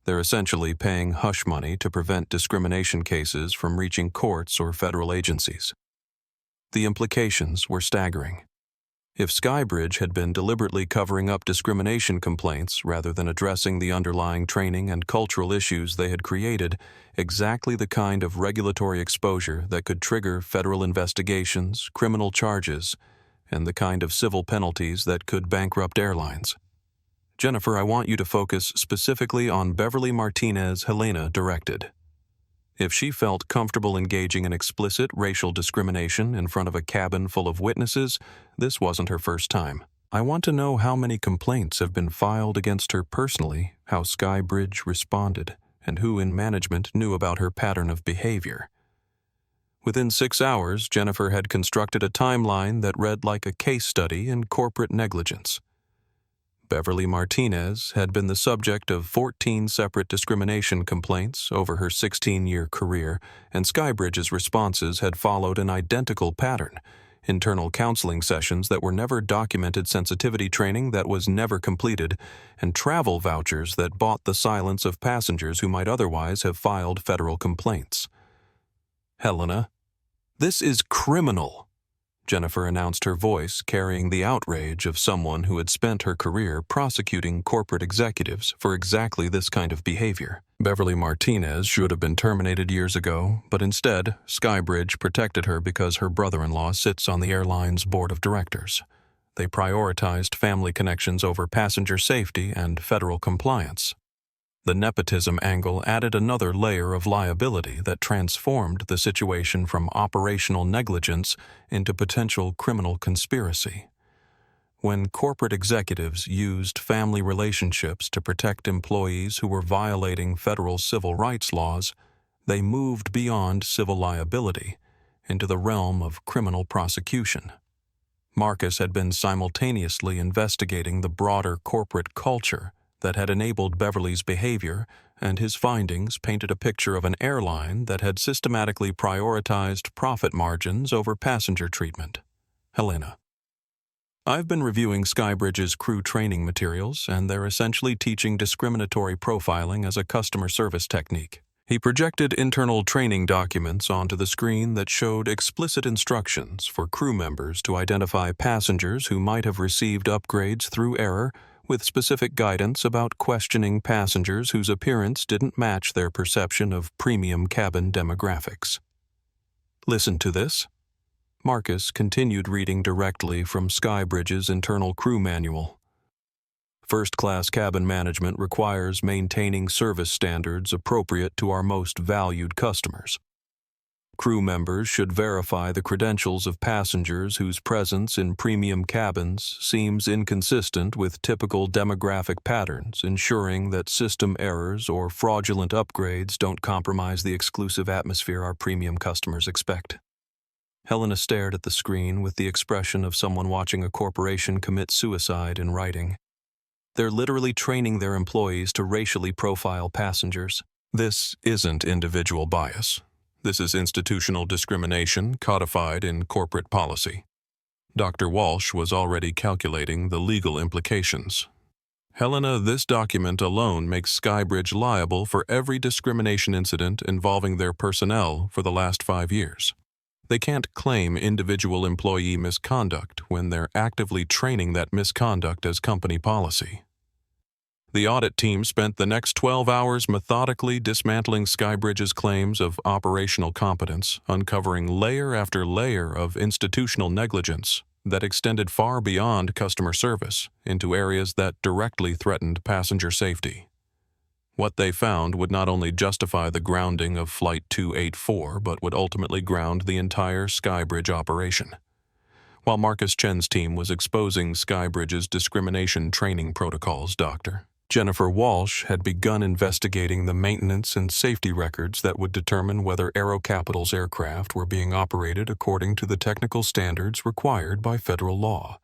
They're essentially paying hush money to prevent discrimination cases from reaching courts or federal agencies. The implications were staggering. If Skybridge had been deliberately covering up discrimination complaints rather than addressing the underlying training and cultural issues they had created, exactly the kind of regulatory exposure that could trigger federal investigations, criminal charges, and the kind of civil penalties that could bankrupt airlines. Jennifer, I want you to focus specifically on Beverly Martinez, Helena directed. If she felt comfortable engaging in explicit racial discrimination in front of a cabin full of witnesses, this wasn't her first time. I want to know how many complaints have been filed against her personally, how Skybridge responded, and who in management knew about her pattern of behavior. Within 6 hours, Jennifer had constructed a timeline that read like a case study in corporate negligence. Beverly Martinez had been the subject of 14 separate discrimination complaints over her 16-year career, and Skybridge's responses had followed an identical pattern: internal counseling sessions that were never documented, sensitivity training that was never completed, and travel vouchers that bought the silence of passengers who might otherwise have filed federal complaints. Helena, this is criminal. Jennifer announced, her voice carrying the outrage of someone who had spent her career prosecuting corporate executives for exactly this kind of behavior. Beverly Martinez should have been terminated years ago, but instead, Skybridge protected her because her brother-in-law sits on the airline's board of directors. They prioritized family connections over passenger safety and federal compliance. The nepotism angle added another layer of liability that transformed the situation from operational negligence into potential criminal conspiracy. When corporate executives used family relationships to protect employees who were violating federal civil rights laws, they moved beyond civil liability into the realm of criminal prosecution. Marcus had been simultaneously investigating the broader corporate culture that had enabled Beverly's behavior, and his findings painted a picture of an airline that had systematically prioritized profit margins over passenger treatment. Helena: I've been reviewing Skybridge's crew training materials, and they're essentially teaching discriminatory profiling as a customer service technique. He projected internal training documents onto the screen that showed explicit instructions for crew members to identify passengers who might have received upgrades through error, with specific guidance about questioning passengers whose appearance didn't match their perception of premium cabin demographics. Listen to this. Marcus continued reading directly from Skybridge's internal crew manual. First-class cabin management requires maintaining service standards appropriate to our most valued customers. Crew members should verify the credentials of passengers whose presence in premium cabins seems inconsistent with typical demographic patterns, ensuring that system errors or fraudulent upgrades don't compromise the exclusive atmosphere our premium customers expect. Helena stared at the screen with the expression of someone watching a corporation commit suicide in writing. They're literally training their employees to racially profile passengers. This isn't individual bias. This is institutional discrimination codified in corporate policy. Dr. Walsh was already calculating the legal implications. Helena, this document alone makes Skybridge liable for every discrimination incident involving their personnel for the last 5 years. They can't claim individual employee misconduct when they're actively training that misconduct as company policy. The audit team spent the next 12 hours methodically dismantling Skybridge's claims of operational competence, uncovering layer after layer of institutional negligence that extended far beyond customer service into areas that directly threatened passenger safety. What they found would not only justify the grounding of Flight 284, but would ultimately ground the entire Skybridge operation. While Marcus Chen's team was exposing Skybridge's discrimination training protocols, Jennifer Walsh had begun investigating the maintenance and safety records that would determine whether Aero Capital's aircraft were being operated according to the technical standards required by federal law.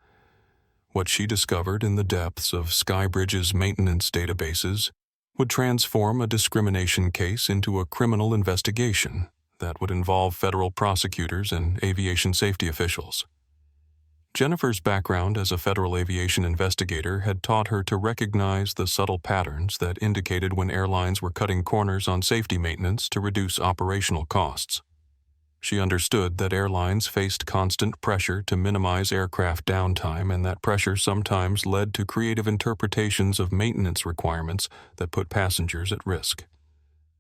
What she discovered in the depths of Skybridge's maintenance databases would transform a discrimination case into a criminal investigation that would involve federal prosecutors and aviation safety officials. Jennifer's background as a federal aviation investigator had taught her to recognize the subtle patterns that indicated when airlines were cutting corners on safety maintenance to reduce operational costs. She understood that airlines faced constant pressure to minimize aircraft downtime, and that pressure sometimes led to creative interpretations of maintenance requirements that put passengers at risk.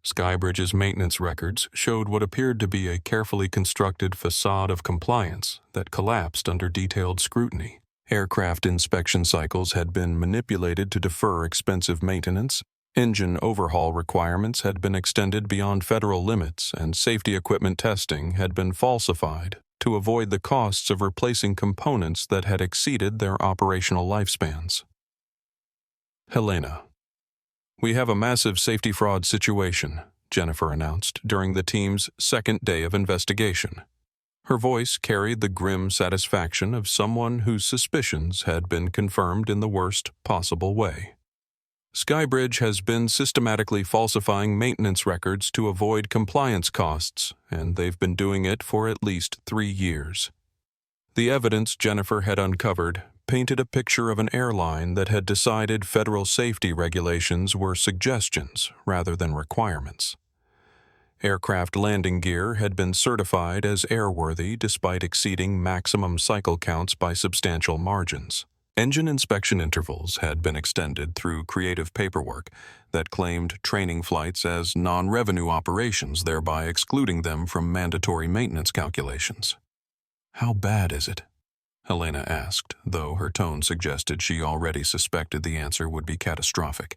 Skybridge's maintenance records showed what appeared to be a carefully constructed facade of compliance that collapsed under detailed scrutiny. Aircraft inspection cycles had been manipulated to defer expensive maintenance, engine overhaul requirements had been extended beyond federal limits, and safety equipment testing had been falsified to avoid the costs of replacing components that had exceeded their operational lifespans. Helena: "We have a massive safety fraud situation," Jennifer announced during the team's second day of investigation. Her voice carried the grim satisfaction of someone whose suspicions had been confirmed in the worst possible way. Skybridge has been systematically falsifying maintenance records to avoid compliance costs, and they've been doing it for at least 3 years. The evidence Jennifer had uncovered painted a picture of an airline that had decided federal safety regulations were suggestions rather than requirements. Aircraft landing gear had been certified as airworthy despite exceeding maximum cycle counts by substantial margins. Engine inspection intervals had been extended through creative paperwork that claimed training flights as non-revenue operations, thereby excluding them from mandatory maintenance calculations. "How bad is it?" Helena asked, though her tone suggested she already suspected the answer would be catastrophic.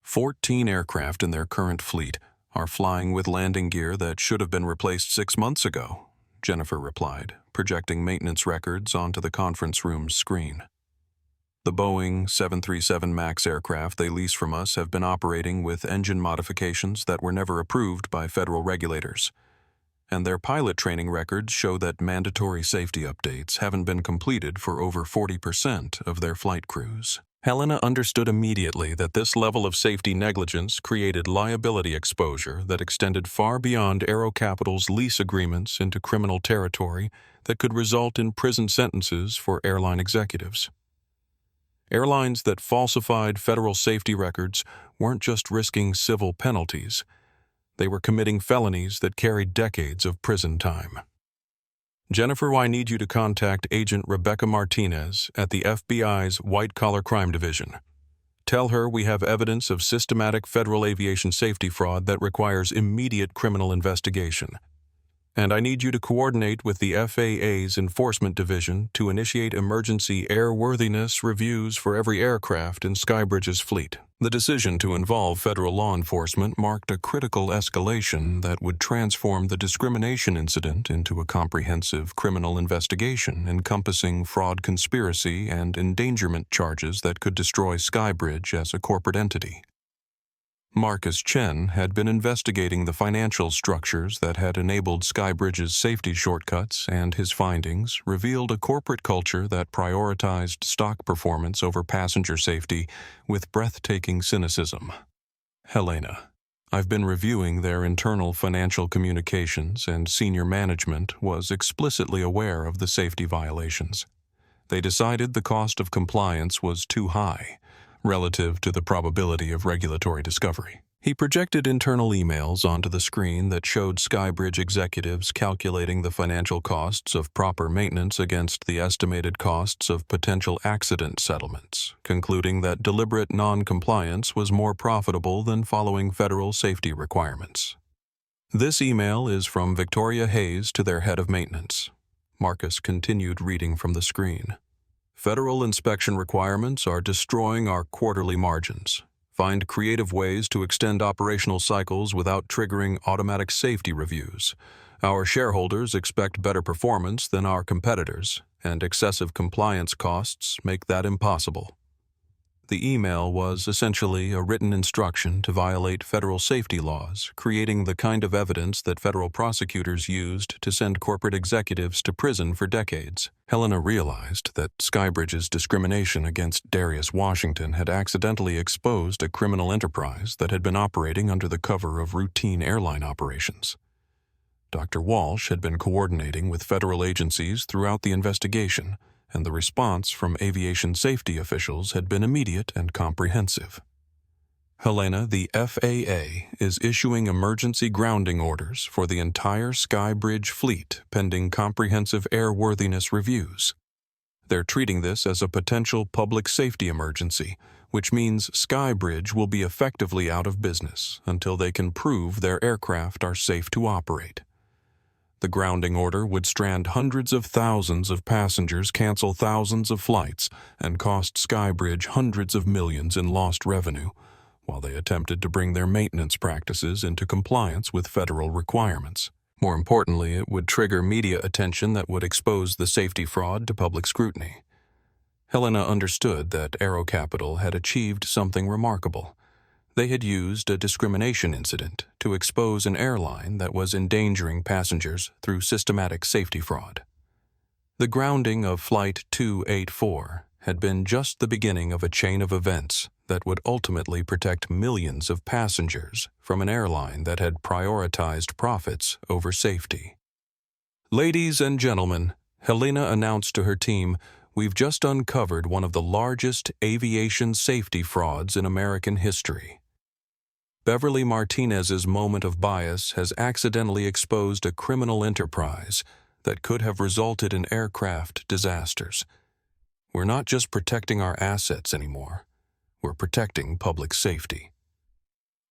14 aircraft in their current fleet are flying with landing gear that should have been replaced 6 months ago, Jennifer replied, projecting maintenance records onto the conference room's screen. The Boeing 737 MAX aircraft they lease from us have been operating with engine modifications that were never approved by federal regulators, and their pilot training records show that mandatory safety updates haven't been completed for over 40% of their flight crews. Helena understood immediately that this level of safety negligence created liability exposure that extended far beyond Aero Capital's lease agreements into criminal territory that could result in prison sentences for airline executives. Airlines that falsified federal safety records weren't just risking civil penalties, they were committing felonies that carried decades of prison time. "Jennifer, I need you to contact Agent Rebecca Martinez at the FBI's White Collar Crime Division. Tell her we have evidence of systematic federal aviation safety fraud that requires immediate criminal investigation. And I need you to coordinate with the FAA's Enforcement Division to initiate emergency airworthiness reviews for every aircraft in Skybridge's fleet." The decision to involve federal law enforcement marked a critical escalation that would transform the discrimination incident into a comprehensive criminal investigation encompassing fraud, conspiracy, and endangerment charges that could destroy Skybridge as a corporate entity. Marcus Chen had been investigating the financial structures that had enabled Skybridge's safety shortcuts, and his findings revealed a corporate culture that prioritized stock performance over passenger safety with breathtaking cynicism. "Helena, I've been reviewing their internal financial communications, and senior management was explicitly aware of the safety violations. They decided the cost of compliance was too high relative to the probability of regulatory discovery." He projected internal emails onto the screen that showed Skybridge executives calculating the financial costs of proper maintenance against the estimated costs of potential accident settlements, concluding that deliberate non-compliance was more profitable than following federal safety requirements. "This email is from Victoria Hayes to their head of maintenance." Marcus continued reading from the screen. "Federal inspection requirements are destroying our quarterly margins. Find creative ways to extend operational cycles without triggering automatic safety reviews. Our shareholders expect better performance than our competitors, and excessive compliance costs make that impossible." The email was essentially a written instruction to violate federal safety laws, creating the kind of evidence that federal prosecutors used to send corporate executives to prison for decades. Helena realized that Skybridge's discrimination against Darius Washington had accidentally exposed a criminal enterprise that had been operating under the cover of routine airline operations. Dr. Walsh had been coordinating with federal agencies throughout the investigation, and the response from aviation safety officials had been immediate and comprehensive. "Helena, the FAA is issuing emergency grounding orders for the entire Skybridge fleet pending comprehensive airworthiness reviews. They're treating this as a potential public safety emergency, which means Skybridge will be effectively out of business until they can prove their aircraft are safe to operate. The grounding order would strand hundreds of thousands of passengers, cancel thousands of flights, and cost Skybridge hundreds of millions in lost revenue, while they attempted to bring their maintenance practices into compliance with federal requirements. More importantly, it would trigger media attention that would expose the safety fraud to public scrutiny." Helena understood that Aero Capital had achieved something remarkable. They had used a discrimination incident to expose an airline that was endangering passengers through systematic safety fraud. The grounding of Flight 284 had been just the beginning of a chain of events that would ultimately protect millions of passengers from an airline that had prioritized profits over safety. "Ladies and gentlemen," Helena announced to her team, "we've just uncovered one of the largest aviation safety frauds in American history." Beverly Martinez's moment of bias has accidentally exposed a criminal enterprise that could have resulted in aircraft disasters. We're not just protecting our assets anymore. We're protecting public safety.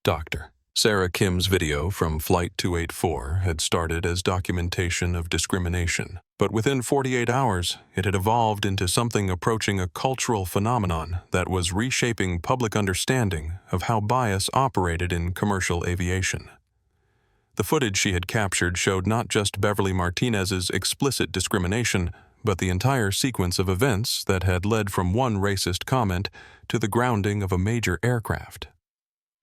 Dr. Sarah Kim's video from Flight 284 had started as documentation of discrimination, but within 48 hours, it had evolved into something approaching a cultural phenomenon that was reshaping public understanding of how bias operated in commercial aviation. The footage she had captured showed not just Beverly Martinez's explicit discrimination, but the entire sequence of events that had led from one racist comment to the grounding of a major aircraft.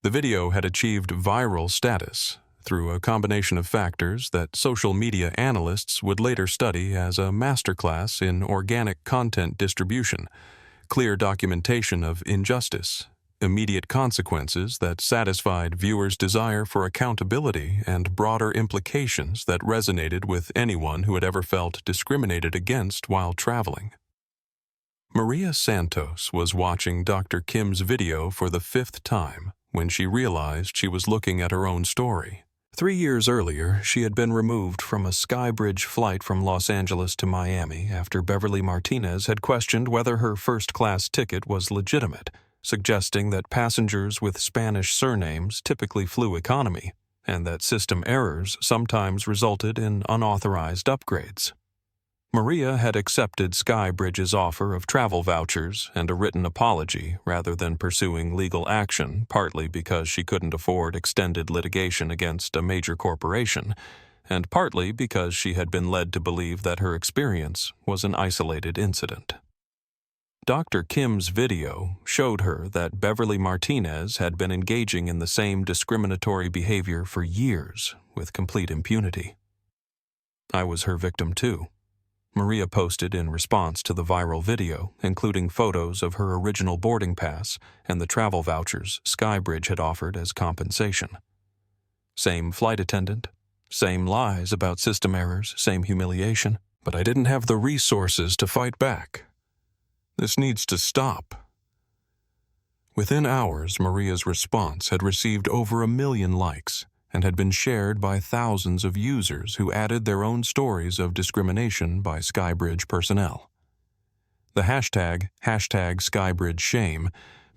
The video had achieved viral status through a combination of factors that social media analysts would later study as a masterclass in organic content distribution, clear documentation of injustice, immediate consequences that satisfied viewers' desire for accountability, and broader implications that resonated with anyone who had ever felt discriminated against while traveling. Maria Santos was watching Dr. Kim's video for the 5th time when she realized she was looking at her own story. 3 years earlier, she had been removed from a Skybridge flight from Los Angeles to Miami after Beverly Martinez had questioned whether her first-class ticket was legitimate, suggesting that passengers with Spanish surnames typically flew economy, and that system errors sometimes resulted in unauthorized upgrades. Maria had accepted Skybridge's offer of travel vouchers and a written apology rather than pursuing legal action, partly because she couldn't afford extended litigation against a major corporation, and partly because she had been led to believe that her experience was an isolated incident. Dr. Kim's video showed her that Beverly Martinez had been engaging in the same discriminatory behavior for years with complete impunity. I was her victim too. Maria posted in response to the viral video, including photos of her original boarding pass and the travel vouchers Skybridge had offered as compensation. Same flight attendant, same lies about system errors, same humiliation, but I didn't have the resources to fight back. This needs to stop. Within hours, Maria's response had received over 1 million likes and had been shared by thousands of users who added their own stories of discrimination by Skybridge personnel. The hashtag #SkybridgeShame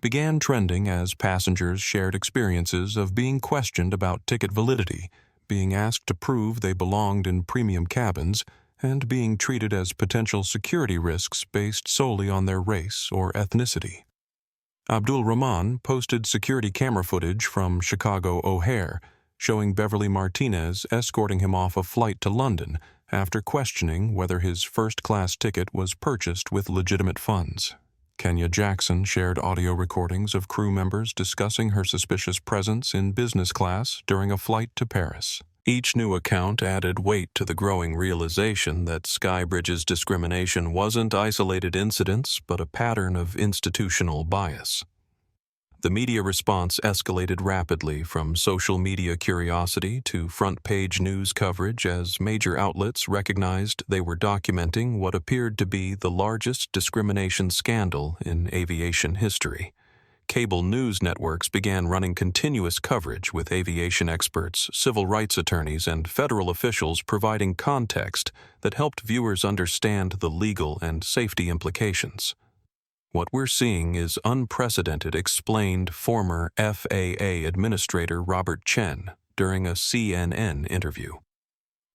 began trending as passengers shared experiences of being questioned about ticket validity, being asked to prove they belonged in premium cabins, and being treated as potential security risks based solely on their race or ethnicity. Abdul Rahman posted security camera footage from Chicago O'Hare, showing Beverly Martinez escorting him off a flight to London after questioning whether his first-class ticket was purchased with legitimate funds. Kenya Jackson shared audio recordings of crew members discussing her suspicious presence in business class during a flight to Paris. Each new account added weight to the growing realization that Skybridge's discrimination wasn't isolated incidents but a pattern of institutional bias. The media response escalated rapidly from social media curiosity to front-page news coverage as major outlets recognized they were documenting what appeared to be the largest discrimination scandal in aviation history. Cable news networks began running continuous coverage with aviation experts, civil rights attorneys, and federal officials providing context that helped viewers understand the legal and safety implications. What we're seeing is unprecedented, explained former FAA Administrator Robert Chen during a CNN interview.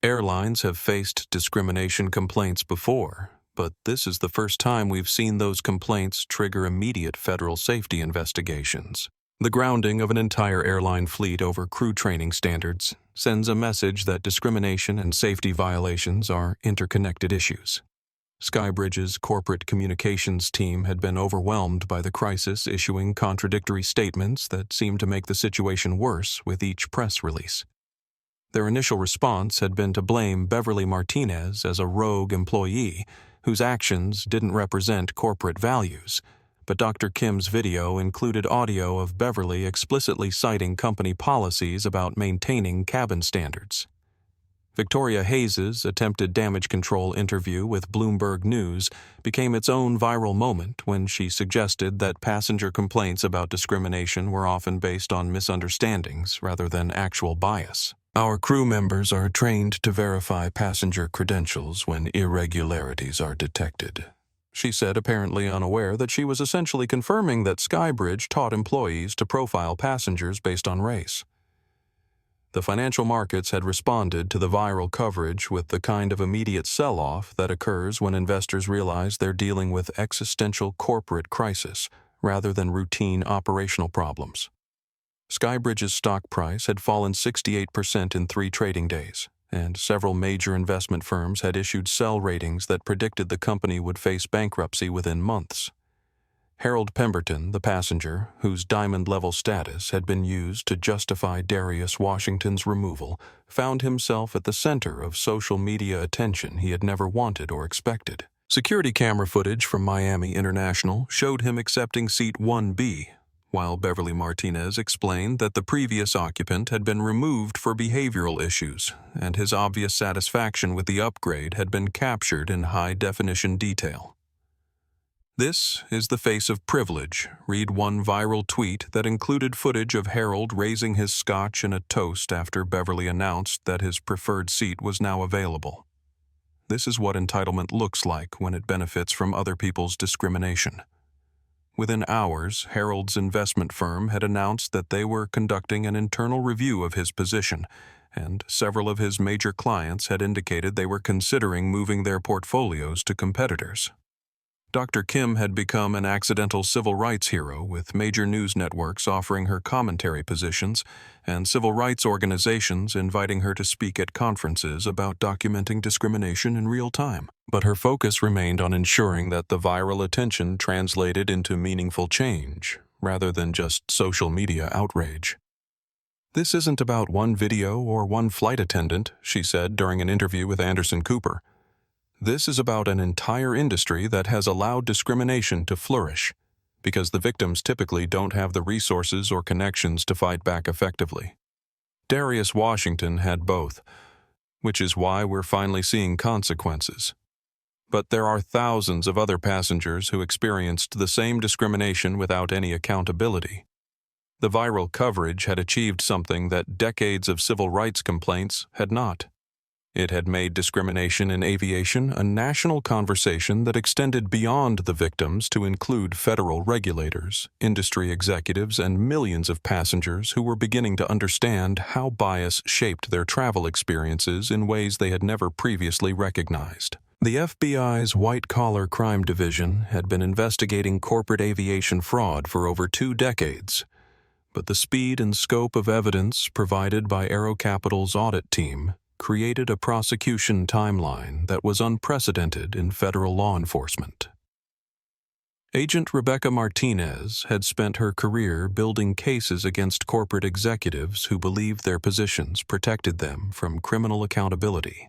Airlines have faced discrimination complaints before, but this is the first time we've seen those complaints trigger immediate federal safety investigations. The grounding of an entire airline fleet over crew training standards sends a message that discrimination and safety violations are interconnected issues. Skybridge's corporate communications team had been overwhelmed by the crisis, issuing contradictory statements that seemed to make the situation worse with each press release. Their initial response had been to blame Beverly Martinez as a rogue employee whose actions didn't represent corporate values, but Dr. Kim's video included audio of Beverly explicitly citing company policies about maintaining cabin standards. Victoria Hayes's attempted damage control interview with Bloomberg News became its own viral moment when she suggested that passenger complaints about discrimination were often based on misunderstandings rather than actual bias. Our crew members are trained to verify passenger credentials when irregularities are detected, she said, apparently unaware that she was essentially confirming that Skybridge taught employees to profile passengers based on race. The financial markets had responded to the viral coverage with the kind of immediate sell-off that occurs when investors realize they're dealing with existential corporate crisis rather than routine operational problems. Skybridge's stock price had fallen 68% in 3 trading days, and several major investment firms had issued sell ratings that predicted the company would face bankruptcy within months. Harold Pemberton, the passenger, whose diamond-level status had been used to justify Darius Washington's removal, found himself at the center of social media attention he had never wanted or expected. Security camera footage from Miami International showed him accepting seat 1B, while Beverly Martinez explained that the previous occupant had been removed for behavioral issues, and his obvious satisfaction with the upgrade had been captured in high-definition detail. "This is the face of privilege," read one viral tweet that included footage of Harold raising his scotch in a toast after Beverly announced that his preferred seat was now available. This is what entitlement looks like when it benefits from other people's discrimination. Within hours, Harold's investment firm had announced that they were conducting an internal review of his position, and several of his major clients had indicated they were considering moving their portfolios to competitors. Dr. Kim had become an accidental civil rights hero, with major news networks offering her commentary positions and civil rights organizations inviting her to speak at conferences about documenting discrimination in real time. But her focus remained on ensuring that the viral attention translated into meaningful change, rather than just social media outrage. "This isn't about one video or one flight attendant," she said during an interview with Anderson Cooper. "This is about an entire industry that has allowed discrimination to flourish, because the victims typically don't have the resources or connections to fight back effectively. Darius Washington had both, which is why we're finally seeing consequences. But there are thousands of other passengers who experienced the same discrimination without any accountability." The viral coverage had achieved something that decades of civil rights complaints had not. It had made discrimination in aviation a national conversation that extended beyond the victims to include federal regulators, industry executives, and millions of passengers who were beginning to understand how bias shaped their travel experiences in ways they had never previously recognized. The FBI's white-collar crime division had been investigating corporate aviation fraud for over 2 decades, but the speed and scope of evidence provided by Aero Capital's audit team created a prosecution timeline that was unprecedented in federal law enforcement. Agent Rebecca Martinez had spent her career building cases against corporate executives who believed their positions protected them from criminal accountability.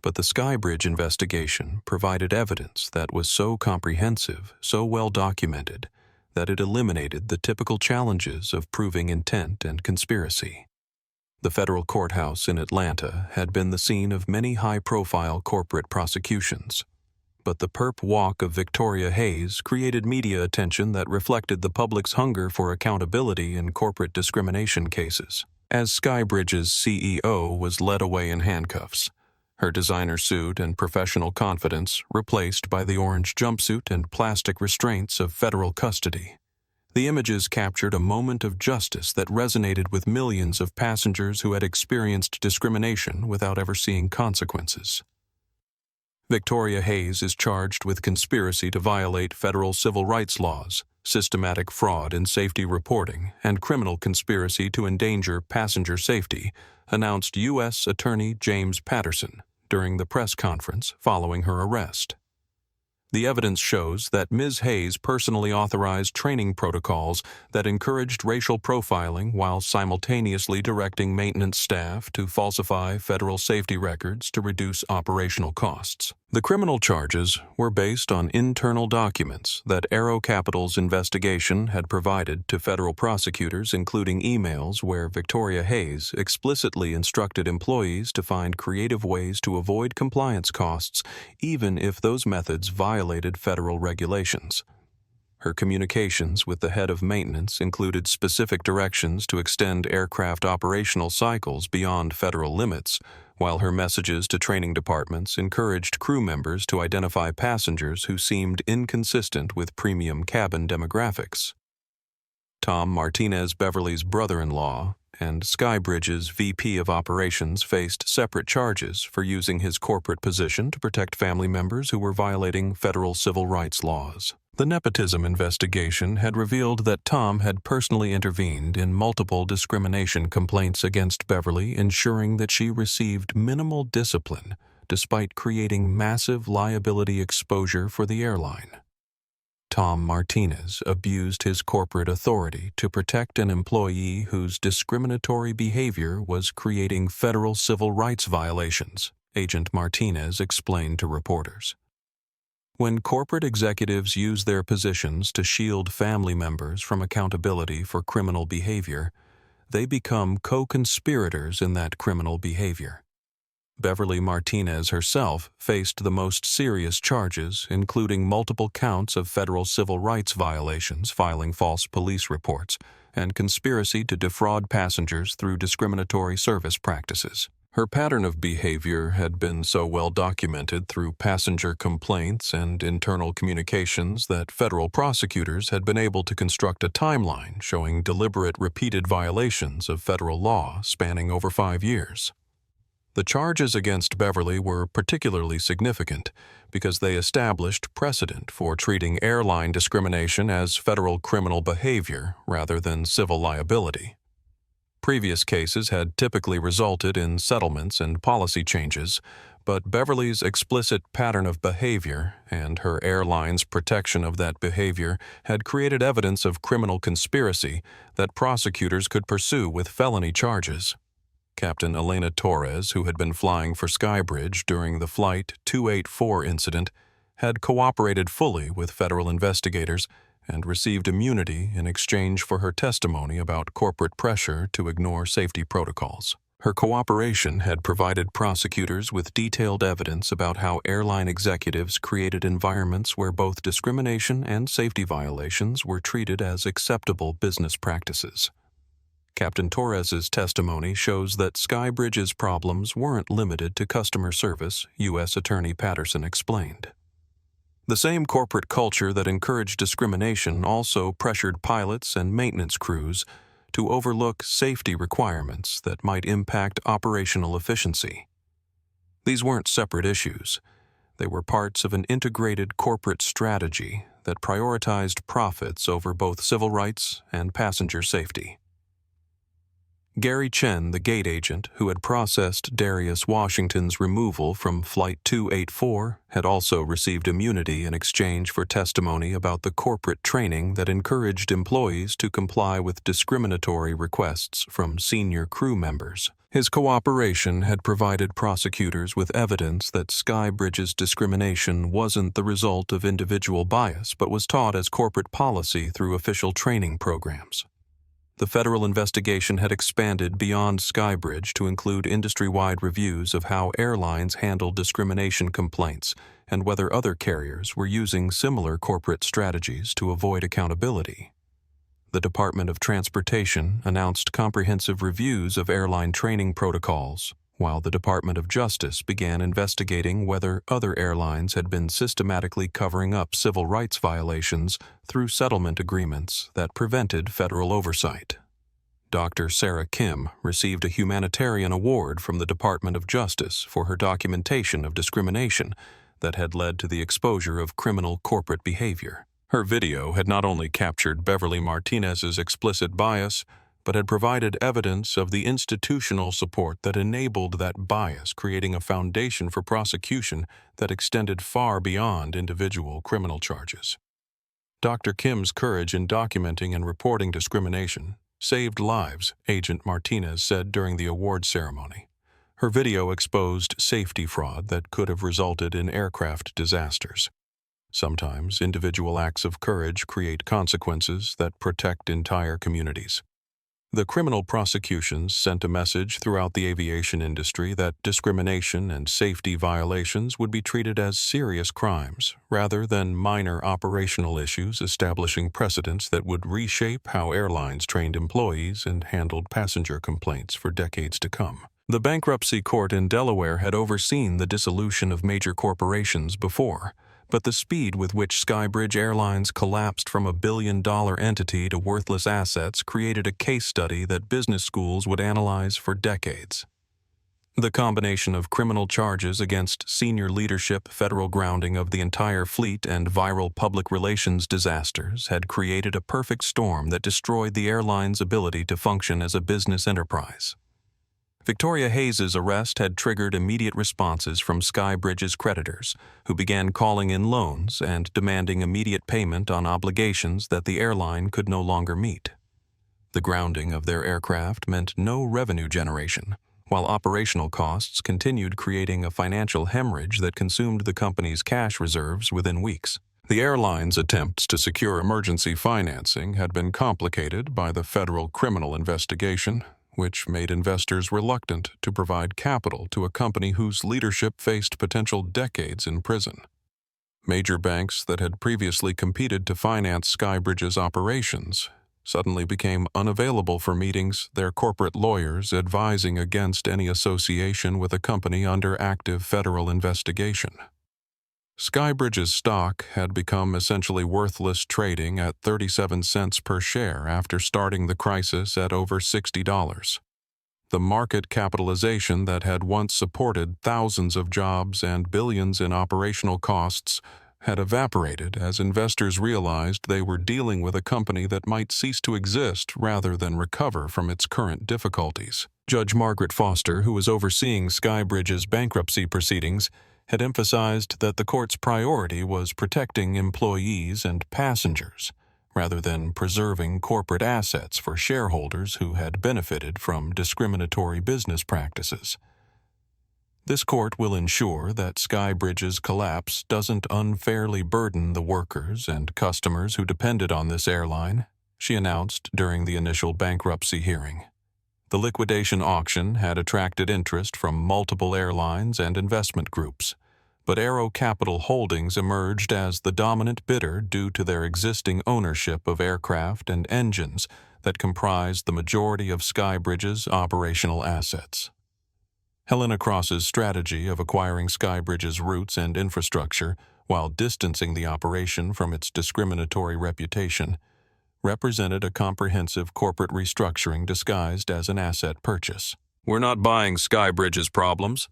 But the Skybridge investigation provided evidence that was so comprehensive, so well documented, that it eliminated the typical challenges of proving intent and conspiracy. The federal courthouse in Atlanta had been the scene of many high-profile corporate prosecutions, but the perp walk of Victoria Hayes created media attention that reflected the public's hunger for accountability in corporate discrimination cases. As Skybridge's CEO was led away in handcuffs, her designer suit and professional confidence replaced by the orange jumpsuit and plastic restraints of federal custody, the images captured a moment of justice that resonated with millions of passengers who had experienced discrimination without ever seeing consequences. Victoria Hayes is charged with conspiracy to violate federal civil rights laws, systematic fraud in safety reporting, and criminal conspiracy to endanger passenger safety, announced U.S. Attorney James Patterson during the press conference following her arrest. The evidence shows that Ms. Hayes personally authorized training protocols that encouraged racial profiling while simultaneously directing maintenance staff to falsify federal safety records to reduce operational costs. The criminal charges were based on internal documents that Aero Capital's investigation had provided to federal prosecutors, including emails where Victoria Hayes explicitly instructed employees to find creative ways to avoid compliance costs, even if those methods violated federal regulations. Her communications with the head of maintenance included specific directions to extend aircraft operational cycles beyond federal limits, while her messages to training departments encouraged crew members to identify passengers who seemed inconsistent with premium cabin demographics. Tom Martinez Beverly's brother-in-law and Skybridge's VP of Operations faced separate charges for using his corporate position to protect family members who were violating federal civil rights laws. The nepotism investigation had revealed that Tom had personally intervened in multiple discrimination complaints against Beverly, ensuring that she received minimal discipline despite creating massive liability exposure for the airline. Tom Martinez abused his corporate authority to protect an employee whose discriminatory behavior was creating federal civil rights violations, Agent Martinez explained to reporters. When corporate executives use their positions to shield family members from accountability for criminal behavior, they become co-conspirators in that criminal behavior. Beverly Martinez herself faced the most serious charges, including multiple counts of federal civil rights violations, filing false police reports, and conspiracy to defraud passengers through discriminatory service practices. Her pattern of behavior had been so well documented through passenger complaints and internal communications that federal prosecutors had been able to construct a timeline showing deliberate repeated violations of federal law spanning over 5 years. The charges against Beverly were particularly significant because they established precedent for treating airline discrimination as federal criminal behavior rather than civil liability. Previous cases had typically resulted in settlements and policy changes, but Beverly's explicit pattern of behavior and her airline's protection of that behavior had created evidence of criminal conspiracy that prosecutors could pursue with felony charges. Captain Elena Torres, who had been flying for Skybridge during the Flight 284 incident, had cooperated fully with federal investigators and received immunity in exchange for her testimony about corporate pressure to ignore safety protocols. Her cooperation had provided prosecutors with detailed evidence about how airline executives created environments where both discrimination and safety violations were treated as acceptable business practices. Captain Torres's testimony shows that Skybridge's problems weren't limited to customer service, U.S. Attorney Patterson explained. The same corporate culture that encouraged discrimination also pressured pilots and maintenance crews to overlook safety requirements that might impact operational efficiency. These weren't separate issues. They were parts of an integrated corporate strategy that prioritized profits over both civil rights and passenger safety. Gary Chen, the gate agent who had processed Darius Washington's removal from Flight 284, had also received immunity in exchange for testimony about the corporate training that encouraged employees to comply with discriminatory requests from senior crew members. His cooperation had provided prosecutors with evidence that Skybridge's discrimination wasn't the result of individual bias but was taught as corporate policy through official training programs. The federal investigation had expanded beyond Skybridge to include industry-wide reviews of how airlines handled discrimination complaints and whether other carriers were using similar corporate strategies to avoid accountability. The Department of Transportation announced comprehensive reviews of airline training protocols, while the Department of Justice began investigating whether other airlines had been systematically covering up civil rights violations through settlement agreements that prevented federal oversight. Dr. Sarah Kim received a humanitarian award from the Department of Justice for her documentation of discrimination that had led to the exposure of criminal corporate behavior. Her video had not only captured Beverly Martinez's explicit bias, but had provided evidence of the institutional support that enabled that bias, creating a foundation for prosecution that extended far beyond individual criminal charges. Dr. Kim's courage in documenting and reporting discrimination saved lives, Agent Martinez said during the award ceremony. Her video exposed safety fraud that could have resulted in aircraft disasters. Sometimes individual acts of courage create consequences that protect entire communities. The criminal prosecutions sent a message throughout the aviation industry that discrimination and safety violations would be treated as serious crimes rather than minor operational issues, establishing precedents that would reshape how airlines trained employees and handled passenger complaints for decades to come. The bankruptcy court in Delaware had overseen the dissolution of major corporations before, but the speed with which Skybridge Airlines collapsed from a billion-dollar entity to worthless assets created a case study that business schools would analyze for decades. The combination of criminal charges against senior leadership, federal grounding of the entire fleet, and viral public relations disasters had created a perfect storm that destroyed the airline's ability to function as a business enterprise. Victoria Hayes's arrest had triggered immediate responses from Skybridge's creditors, who began calling in loans and demanding immediate payment on obligations that the airline could no longer meet. The grounding of their aircraft meant no revenue generation, while operational costs continued creating a financial hemorrhage that consumed the company's cash reserves within weeks. The airline's attempts to secure emergency financing had been complicated by the federal criminal investigation, which made investors reluctant to provide capital to a company whose leadership faced potential decades in prison. Major banks that had previously competed to finance Skybridge's operations suddenly became unavailable for meetings, their corporate lawyers advising against any association with a company under active federal investigation. Skybridge's stock had become essentially worthless, trading at 37 cents per share after starting the crisis at over $60. The market capitalization that had once supported thousands of jobs and billions in operational costs had evaporated as investors realized they were dealing with a company that might cease to exist rather than recover from its current difficulties. Judge Margaret Foster, who was overseeing Skybridge's bankruptcy proceedings, had emphasized that the court's priority was protecting employees and passengers, rather than preserving corporate assets for shareholders who had benefited from discriminatory business practices. This court will ensure that Skybridge's collapse doesn't unfairly burden the workers and customers who depended on this airline, she announced during the initial bankruptcy hearing. The liquidation auction had attracted interest from multiple airlines and investment groups, but Aero Capital Holdings emerged as the dominant bidder due to their existing ownership of aircraft and engines that comprised the majority of Skybridge's operational assets. Helena Cross's strategy of acquiring Skybridge's routes and infrastructure while distancing the operation from its discriminatory reputation represented a comprehensive corporate restructuring disguised as an asset purchase. "We're not buying Skybridge's problems,"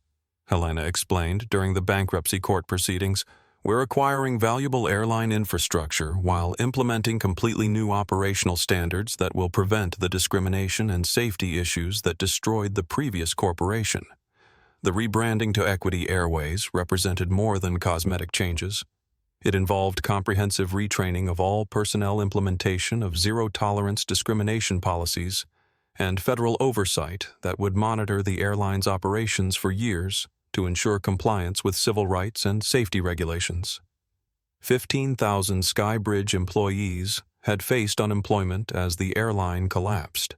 Helena explained during the bankruptcy court proceedings. "We're acquiring valuable airline infrastructure while implementing completely new operational standards that will prevent the discrimination and safety issues that destroyed the previous corporation." The rebranding to Equity Airways represented more than cosmetic changes. It involved comprehensive retraining of all personnel, implementation of zero-tolerance discrimination policies, and federal oversight that would monitor the airline's operations for years to ensure compliance with civil rights and safety regulations. 15,000 Skybridge employees had faced unemployment as the airline collapsed.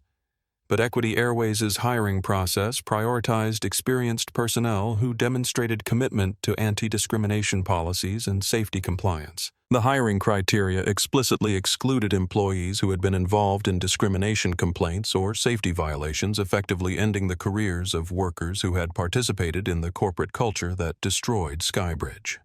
But Equity Airways' hiring process prioritized experienced personnel who demonstrated commitment to anti-discrimination policies and safety compliance. The hiring criteria explicitly excluded employees who had been involved in discrimination complaints or safety violations, effectively ending the careers of workers who had participated in the corporate culture that destroyed Skybridge.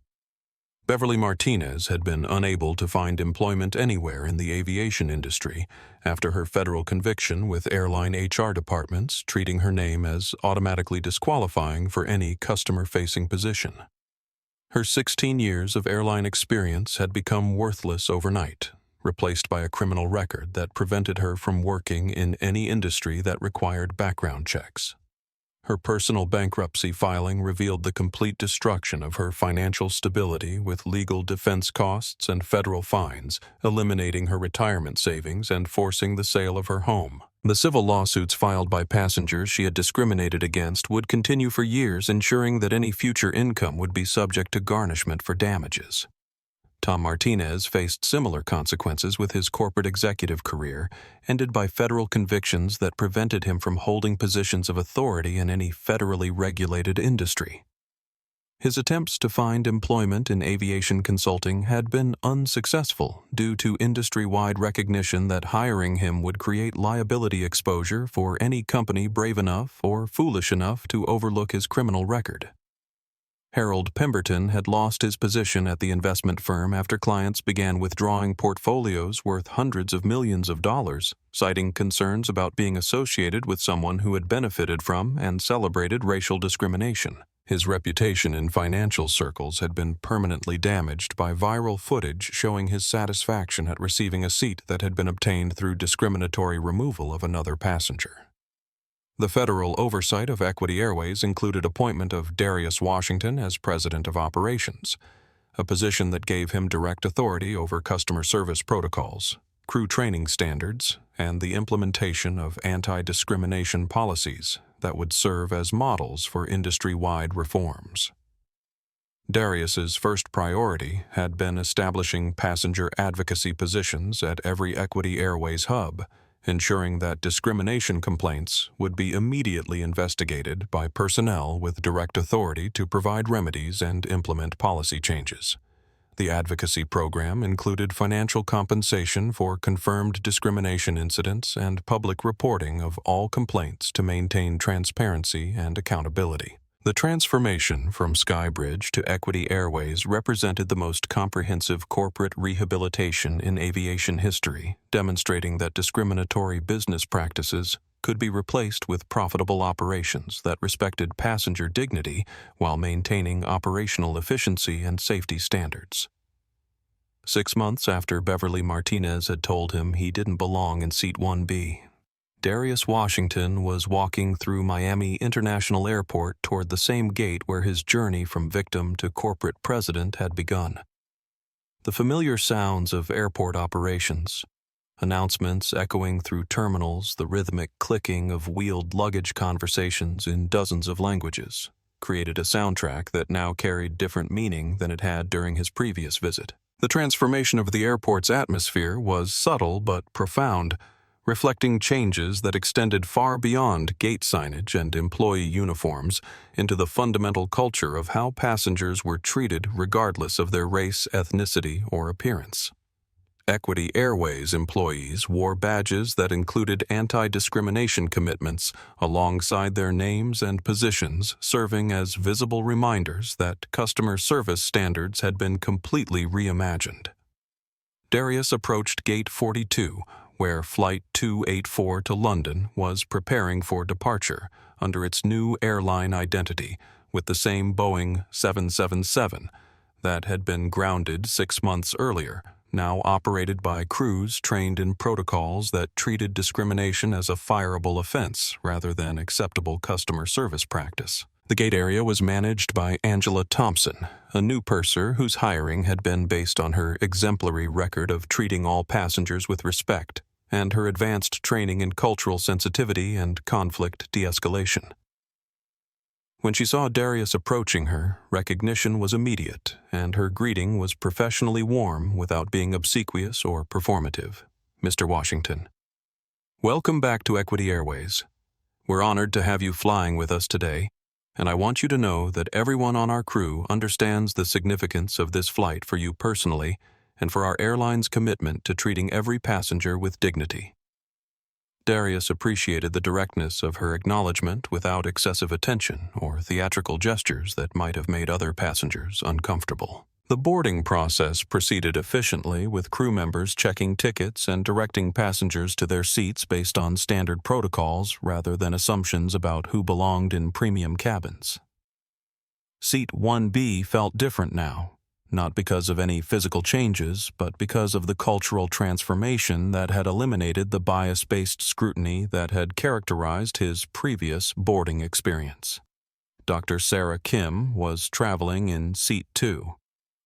Beverly Martinez had been unable to find employment anywhere in the aviation industry after her federal conviction, with airline HR departments treating her name as automatically disqualifying for any customer-facing position. Her 16 years of airline experience had become worthless overnight, replaced by a criminal record that prevented her from working in any industry that required background checks. Her personal bankruptcy filing revealed the complete destruction of her financial stability with legal defense costs and federal fines, eliminating her retirement savings and forcing the sale of her home. The civil lawsuits filed by passengers she had discriminated against would continue for years, ensuring that any future income would be subject to garnishment for damages. Tom Martinez faced similar consequences with his corporate executive career, ended by federal convictions that prevented him from holding positions of authority in any federally regulated industry. His attempts to find employment in aviation consulting had been unsuccessful due to industry-wide recognition that hiring him would create liability exposure for any company brave enough or foolish enough to overlook his criminal record. Harold Pemberton had lost his position at the investment firm after clients began withdrawing portfolios worth hundreds of millions of dollars, citing concerns about being associated with someone who had benefited from and celebrated racial discrimination. His reputation in financial circles had been permanently damaged by viral footage showing his satisfaction at receiving a seat that had been obtained through discriminatory removal of another passenger. The federal oversight of Equity Airways included appointment of Darius Washington as president of operations, a position that gave him direct authority over customer service protocols, crew training standards, and the implementation of anti-discrimination policies that would serve as models for industry-wide reforms. Darius's first priority had been establishing passenger advocacy positions at every Equity Airways hub, ensuring that discrimination complaints would be immediately investigated by personnel with direct authority to provide remedies and implement policy changes. The advocacy program included financial compensation for confirmed discrimination incidents and public reporting of all complaints to maintain transparency and accountability. The transformation from Skybridge to Equity Airways represented the most comprehensive corporate rehabilitation in aviation history, demonstrating that discriminatory business practices could be replaced with profitable operations that respected passenger dignity while maintaining operational efficiency and safety standards. 6 months after Beverly Martinez had told him he didn't belong in Seat 1B, Darius Washington was walking through Miami International Airport toward the same gate where his journey from victim to corporate president had begun. The familiar sounds of airport operations, announcements echoing through terminals, the rhythmic clicking of wheeled luggage conversations in dozens of languages, created a soundtrack that now carried different meaning than it had during his previous visit. The transformation of the airport's atmosphere was subtle but profound, reflecting changes that extended far beyond gate signage and employee uniforms into the fundamental culture of how passengers were treated regardless of their race, ethnicity, or appearance. Equity Airways employees wore badges that included anti-discrimination commitments alongside their names and positions, serving as visible reminders that customer service standards had been completely reimagined. Darius approached Gate 42, where Flight 284 to London was preparing for departure under its new airline identity with the same Boeing 777 that had been grounded 6 months earlier, now operated by crews trained in protocols that treated discrimination as a fireable offense rather than acceptable customer service practice. The gate area was managed by Angela Thompson, a new purser whose hiring had been based on her exemplary record of treating all passengers with respect and her advanced training in cultural sensitivity and conflict de-escalation. When she saw Darius approaching her, recognition was immediate, and her greeting was professionally warm without being obsequious or performative. Mr. Washington, welcome back to Equity Airways. We're honored to have you flying with us today, and I want you to know that everyone on our crew understands the significance of this flight for you personally and for our airline's commitment to treating every passenger with dignity. Darius appreciated the directness of her acknowledgement without excessive attention or theatrical gestures that might have made other passengers uncomfortable. The boarding process proceeded efficiently, with crew members checking tickets and directing passengers to their seats based on standard protocols rather than assumptions about who belonged in premium cabins. Seat 1B felt different now. not because of any physical changes, but because of the cultural transformation that had eliminated the bias-based scrutiny that had characterized his previous boarding experience. Dr. Sarah Kim was traveling in Seat 2,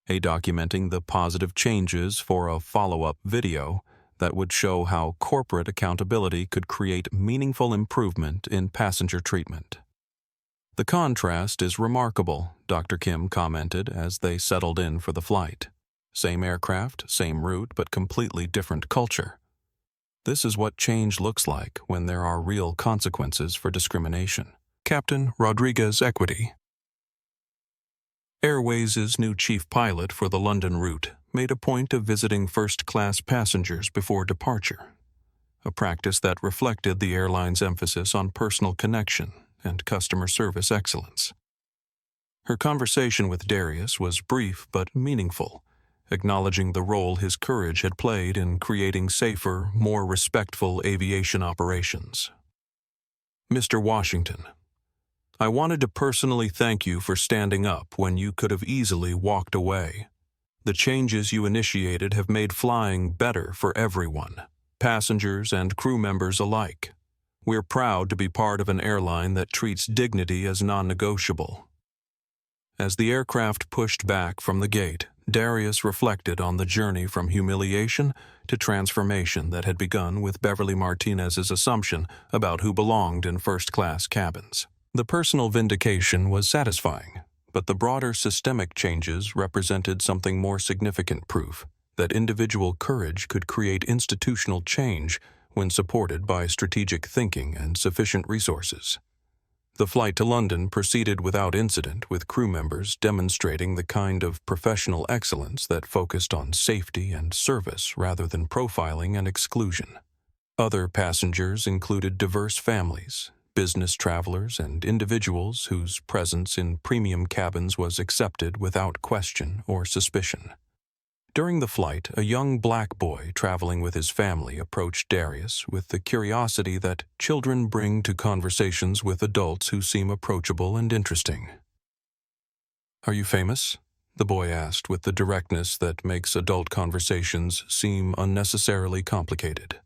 documenting the positive changes for a follow-up video that would show how corporate accountability could create meaningful improvement in passenger treatment. "The contrast is remarkable," Dr. Kim commented as they settled in for the flight. "Same aircraft, same route, but completely different culture. This is what change looks like when there are real consequences for discrimination." Captain Rodriguez Equity. Airways' new chief pilot for the London route made a point of visiting first-class passengers before departure, a practice that reflected the airline's emphasis on personal connection and customer service excellence. Her conversation with Darius was brief but meaningful, acknowledging the role his courage had played in creating safer, more respectful aviation operations. "Mr. Washington, I wanted to personally thank you for standing up when you could have easily walked away. The changes you initiated have made flying better for everyone, passengers and crew members alike. We're proud to be part of an airline that treats dignity as non-negotiable." As the aircraft pushed back from the gate, Darius reflected on the journey from humiliation to transformation that had begun with Beverly Martinez's assumption about who belonged in first-class cabins. The personal vindication was satisfying, but the broader systemic changes represented something more significant: proof that individual courage could create institutional change when supported by strategic thinking and sufficient resources. The flight to London proceeded without incident, with crew members demonstrating the kind of professional excellence that focused on safety and service rather than profiling and exclusion. Other passengers included diverse families, business travelers, and individuals whose presence in premium cabins was accepted without question or suspicion. During the flight, a young black boy traveling with his family approached Darius with the curiosity that children bring to conversations with adults who seem approachable and interesting. "Are you famous?" the boy asked with the directness that makes adult conversations seem unnecessarily complicated.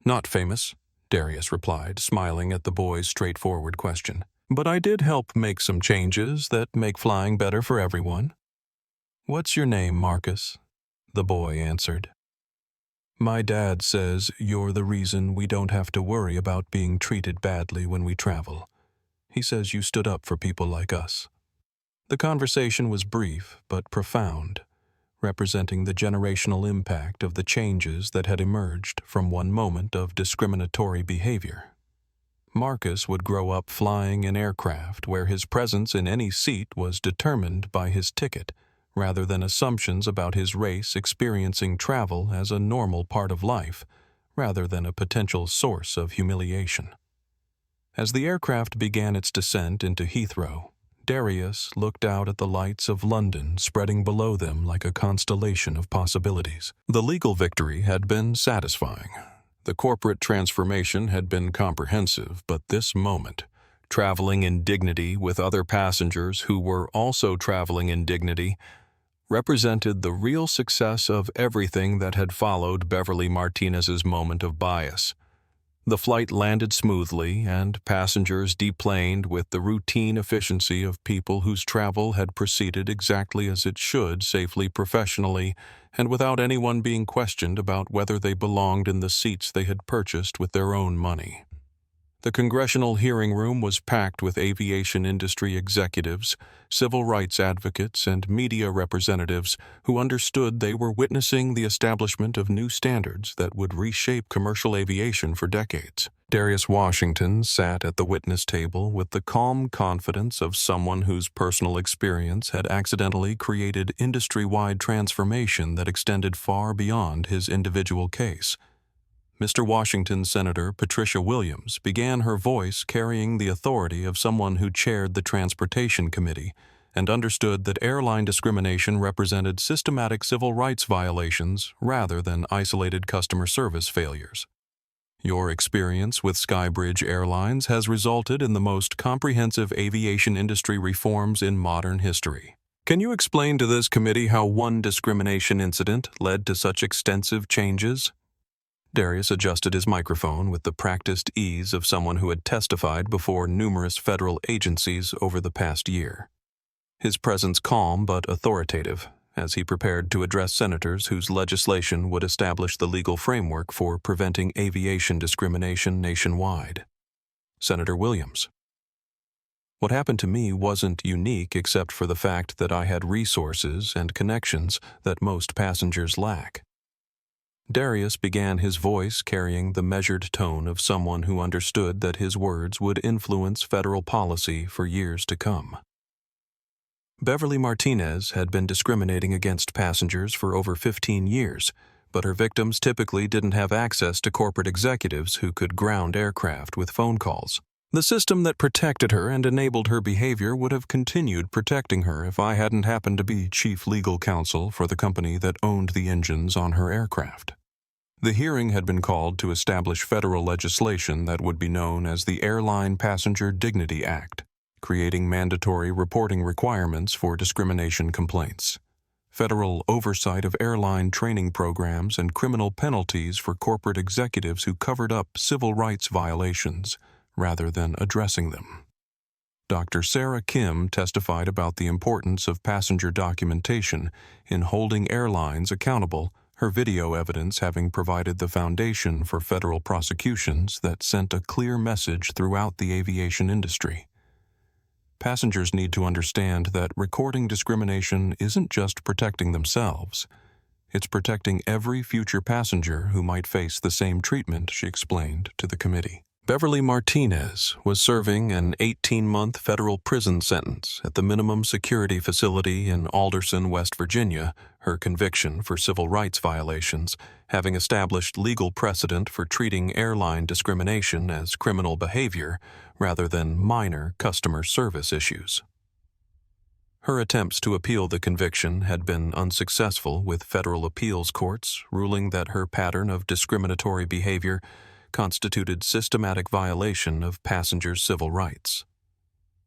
"Not famous," Darius replied, smiling at the boy's straightforward question. "But I did help make some changes that make flying better for everyone." "What's your name, Marcus?" the boy answered. "My dad says you're the reason we don't have to worry about being treated badly when we travel. He says you stood up for people like us." The conversation was brief but profound, representing the generational impact of the changes that had emerged from one moment of discriminatory behavior. Marcus would grow up flying in aircraft where his presence in any seat was determined by his ticket, rather than assumptions about his race, experiencing travel as a normal part of life, rather than a potential source of humiliation. As the aircraft began its descent into Heathrow, Darius looked out at the lights of London spreading below them like a constellation of possibilities. The legal victory had been satisfying. The corporate transformation had been comprehensive, but this moment, traveling in dignity with other passengers who were also traveling in dignity, represented the real success of everything that had followed Beverly Martinez's moment of bias. The flight landed smoothly, and passengers deplaned with the routine efficiency of people whose travel had proceeded exactly as it should, safely, professionally, and without anyone being questioned about whether they belonged in the seats they had purchased with their own money. The congressional hearing room was packed with aviation industry executives, civil rights advocates, and media representatives who understood they were witnessing the establishment of new standards that would reshape commercial aviation for decades. Darius Washington sat at the witness table with the calm confidence of someone whose personal experience had accidentally created industry-wide transformation that extended far beyond his individual case. Mr. Washington's Senator Patricia Williams began her voice carrying the authority of someone who chaired the Transportation Committee and understood that airline discrimination represented systematic civil rights violations rather than isolated customer service failures. "Your experience with Skybridge Airlines has resulted in the most comprehensive aviation industry reforms in modern history," Can you explain to this committee how one discrimination incident led to such extensive changes? Darius adjusted his microphone with the practiced ease of someone who had testified before numerous federal agencies over the past year. His presence calm but authoritative, as he prepared to address senators whose legislation would establish the legal framework for preventing aviation discrimination nationwide. Senator Williams. What happened to me wasn't unique except for the fact that I had resources and connections that most passengers lack. Darius began, his voice carrying the measured tone of someone who understood that his words would influence federal policy for years to come. Beverly Martinez had been discriminating against passengers for over 15 years, but her victims typically didn't have access to corporate executives who could ground aircraft with phone calls. The system that protected her and enabled her behavior would have continued protecting her if I hadn't happened to be Chief Legal Counsel for the company that owned the engines on her aircraft. The hearing had been called to establish federal legislation that would be known as the Airline Passenger Dignity Act, creating mandatory reporting requirements for discrimination complaints, federal oversight of airline training programs, and criminal penalties for corporate executives who covered up civil rights violations rather than addressing them. Dr. Sarah Kim testified about the importance of passenger documentation in holding airlines accountable, her video evidence having provided the foundation for federal prosecutions that sent a clear message throughout the aviation industry. Passengers need to understand that recording discrimination isn't just protecting themselves. It's protecting every future passenger who might face the same treatment, she explained to the committee. Beverly Martinez was serving an 18-month federal prison sentence at the minimum security facility in Alderson, West Virginia, her conviction for civil rights violations, having established legal precedent for treating airline discrimination as criminal behavior rather than minor customer service issues. Her attempts to appeal the conviction had been unsuccessful, with federal appeals courts ruling that her pattern of discriminatory behavior constituted systematic violation of passengers' civil rights.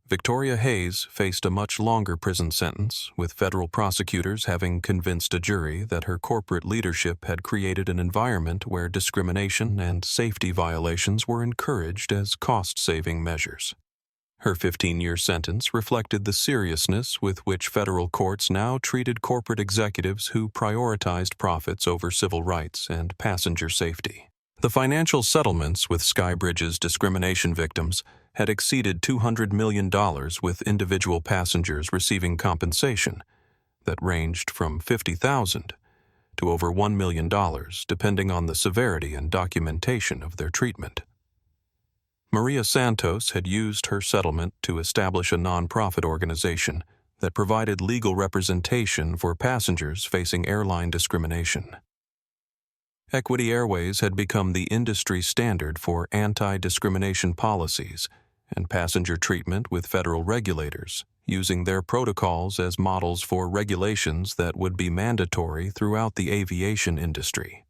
Victoria Hayes faced a much longer prison sentence, with federal prosecutors having convinced a jury that her corporate leadership had created an environment where discrimination and safety violations were encouraged as cost-saving measures. Her 15-year sentence reflected the seriousness with which federal courts now treated corporate executives who prioritized profits over civil rights and passenger safety. The financial settlements with Skybridge's discrimination victims had exceeded $200 million, with individual passengers receiving compensation that ranged from $50,000 to over $1 million, depending on the severity and documentation of their treatment. Maria Santos had used her settlement to establish a nonprofit organization that provided legal representation for passengers facing airline discrimination. Equity Airways had become the industry standard for anti-discrimination policies and passenger treatment with federal regulators, using their protocols as models for regulations that would be mandatory throughout the aviation industry.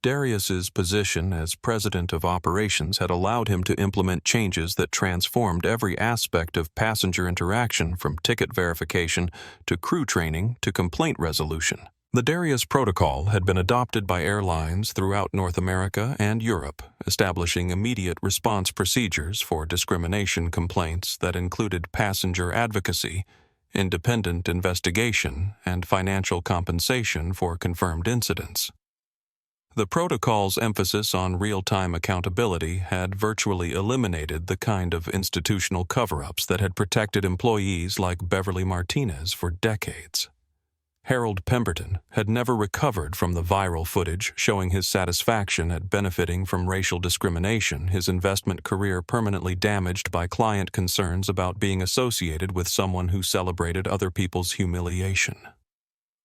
Darius's position as president of operations had allowed him to implement changes that transformed every aspect of passenger interaction, from ticket verification to crew training to complaint resolution. The Darius Protocol had been adopted by airlines throughout North America and Europe, establishing immediate response procedures for discrimination complaints that included passenger advocacy, independent investigation, and financial compensation for confirmed incidents. The protocol's emphasis on real-time accountability had virtually eliminated the kind of institutional cover-ups that had protected employees like Beverly Martinez for decades. Harold Pemberton had never recovered from the viral footage showing his satisfaction at benefiting from racial discrimination, his investment career permanently damaged by client concerns about being associated with someone who celebrated other people's humiliation.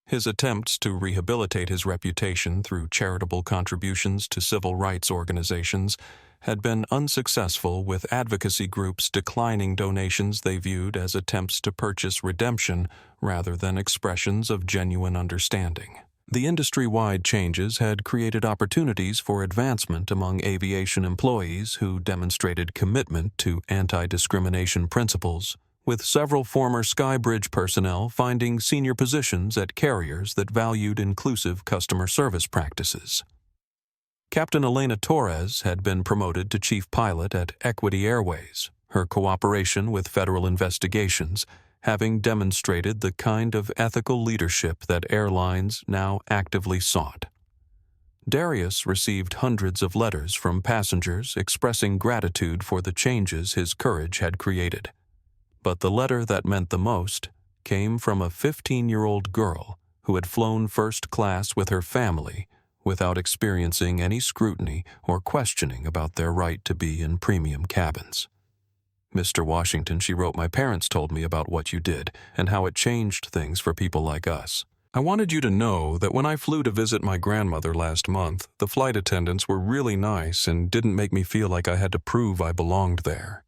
His attempts to rehabilitate his reputation through charitable contributions to civil rights organizations had been unsuccessful, with advocacy groups declining donations they viewed as attempts to purchase redemption rather than expressions of genuine understanding. The industry-wide changes had created opportunities for advancement among aviation employees who demonstrated commitment to anti-discrimination principles, with several former Skybridge personnel finding senior positions at carriers that valued inclusive customer service practices. Captain Elena Torres had been promoted to chief pilot at Equity Airways, her cooperation with federal investigations having demonstrated the kind of ethical leadership that airlines now actively sought. Darius received hundreds of letters from passengers expressing gratitude for the changes his courage had created. But the letter that meant the most came from a 15-year-old girl who had flown first class with her family without experiencing any scrutiny or questioning about their right to be in premium cabins. "Mr. Washington," she wrote, "my parents told me about what you did and how it changed things for people like us. I wanted you to know that when I flew to visit my grandmother last month, the flight attendants were really nice and didn't make me feel like I had to prove I belonged there.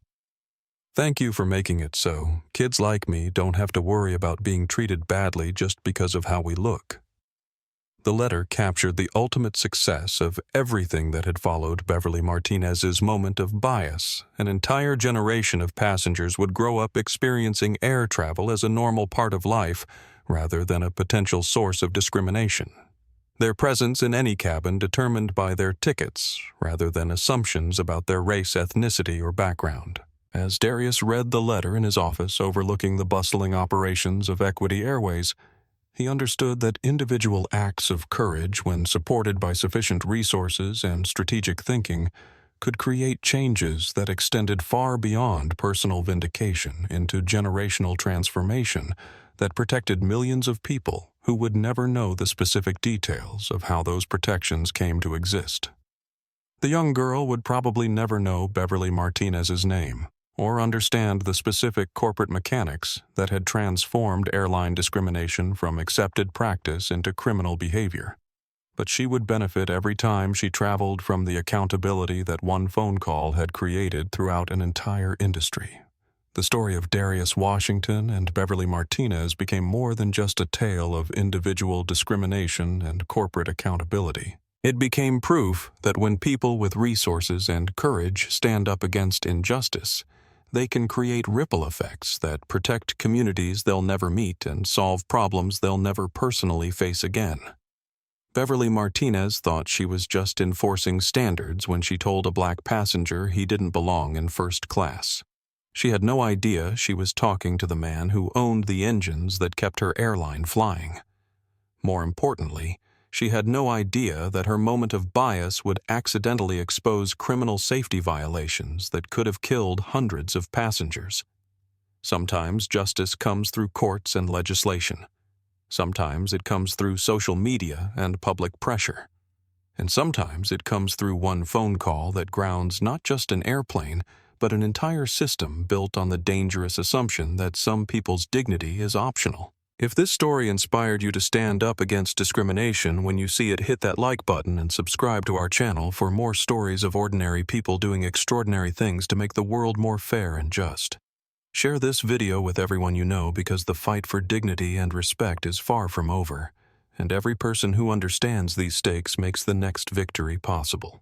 Thank you for making it so. Kids like me don't have to worry about being treated badly just because of how we look." The letter captured the ultimate success of everything that had followed Beverly Martinez's moment of bias. An entire generation of passengers would grow up experiencing air travel as a normal part of life rather than a potential source of discrimination. Their presence in any cabin determined by their tickets rather than assumptions about their race, ethnicity, or background. As Darius read the letter in his office overlooking the bustling operations of Equity Airways, he understood that individual acts of courage, when supported by sufficient resources and strategic thinking, could create changes that extended far beyond personal vindication into generational transformation that protected millions of people who would never know the specific details of how those protections came to exist. The young girl would probably never know Beverly Martinez's name or understand the specific corporate mechanics that had transformed airline discrimination from accepted practice into criminal behavior. But she would benefit every time she traveled from the accountability that one phone call had created throughout an entire industry. The story of Darius Washington and Beverly Martinez became more than just a tale of individual discrimination and corporate accountability. It became proof that when people with resources and courage stand up against injustice, they can create ripple effects that protect communities they'll never meet and solve problems they'll never personally face again. Beverly Martinez thought she was just enforcing standards when she told a black passenger he didn't belong in first class. She had no idea she was talking to the man who owned the engines that kept her airline flying. More importantly, she had no idea that her moment of bias would accidentally expose criminal safety violations that could have killed hundreds of passengers. Sometimes justice comes through courts and legislation. Sometimes it comes through social media and public pressure. And sometimes it comes through one phone call that grounds not just an airplane, but an entire system built on the dangerous assumption that some people's dignity is optional. If this story inspired you to stand up against discrimination when you see it, hit that like button and subscribe to our channel for more stories of ordinary people doing extraordinary things to make the world more fair and just. Share this video with everyone you know because the fight for dignity and respect is far from over, and every person who understands these stakes makes the next victory possible.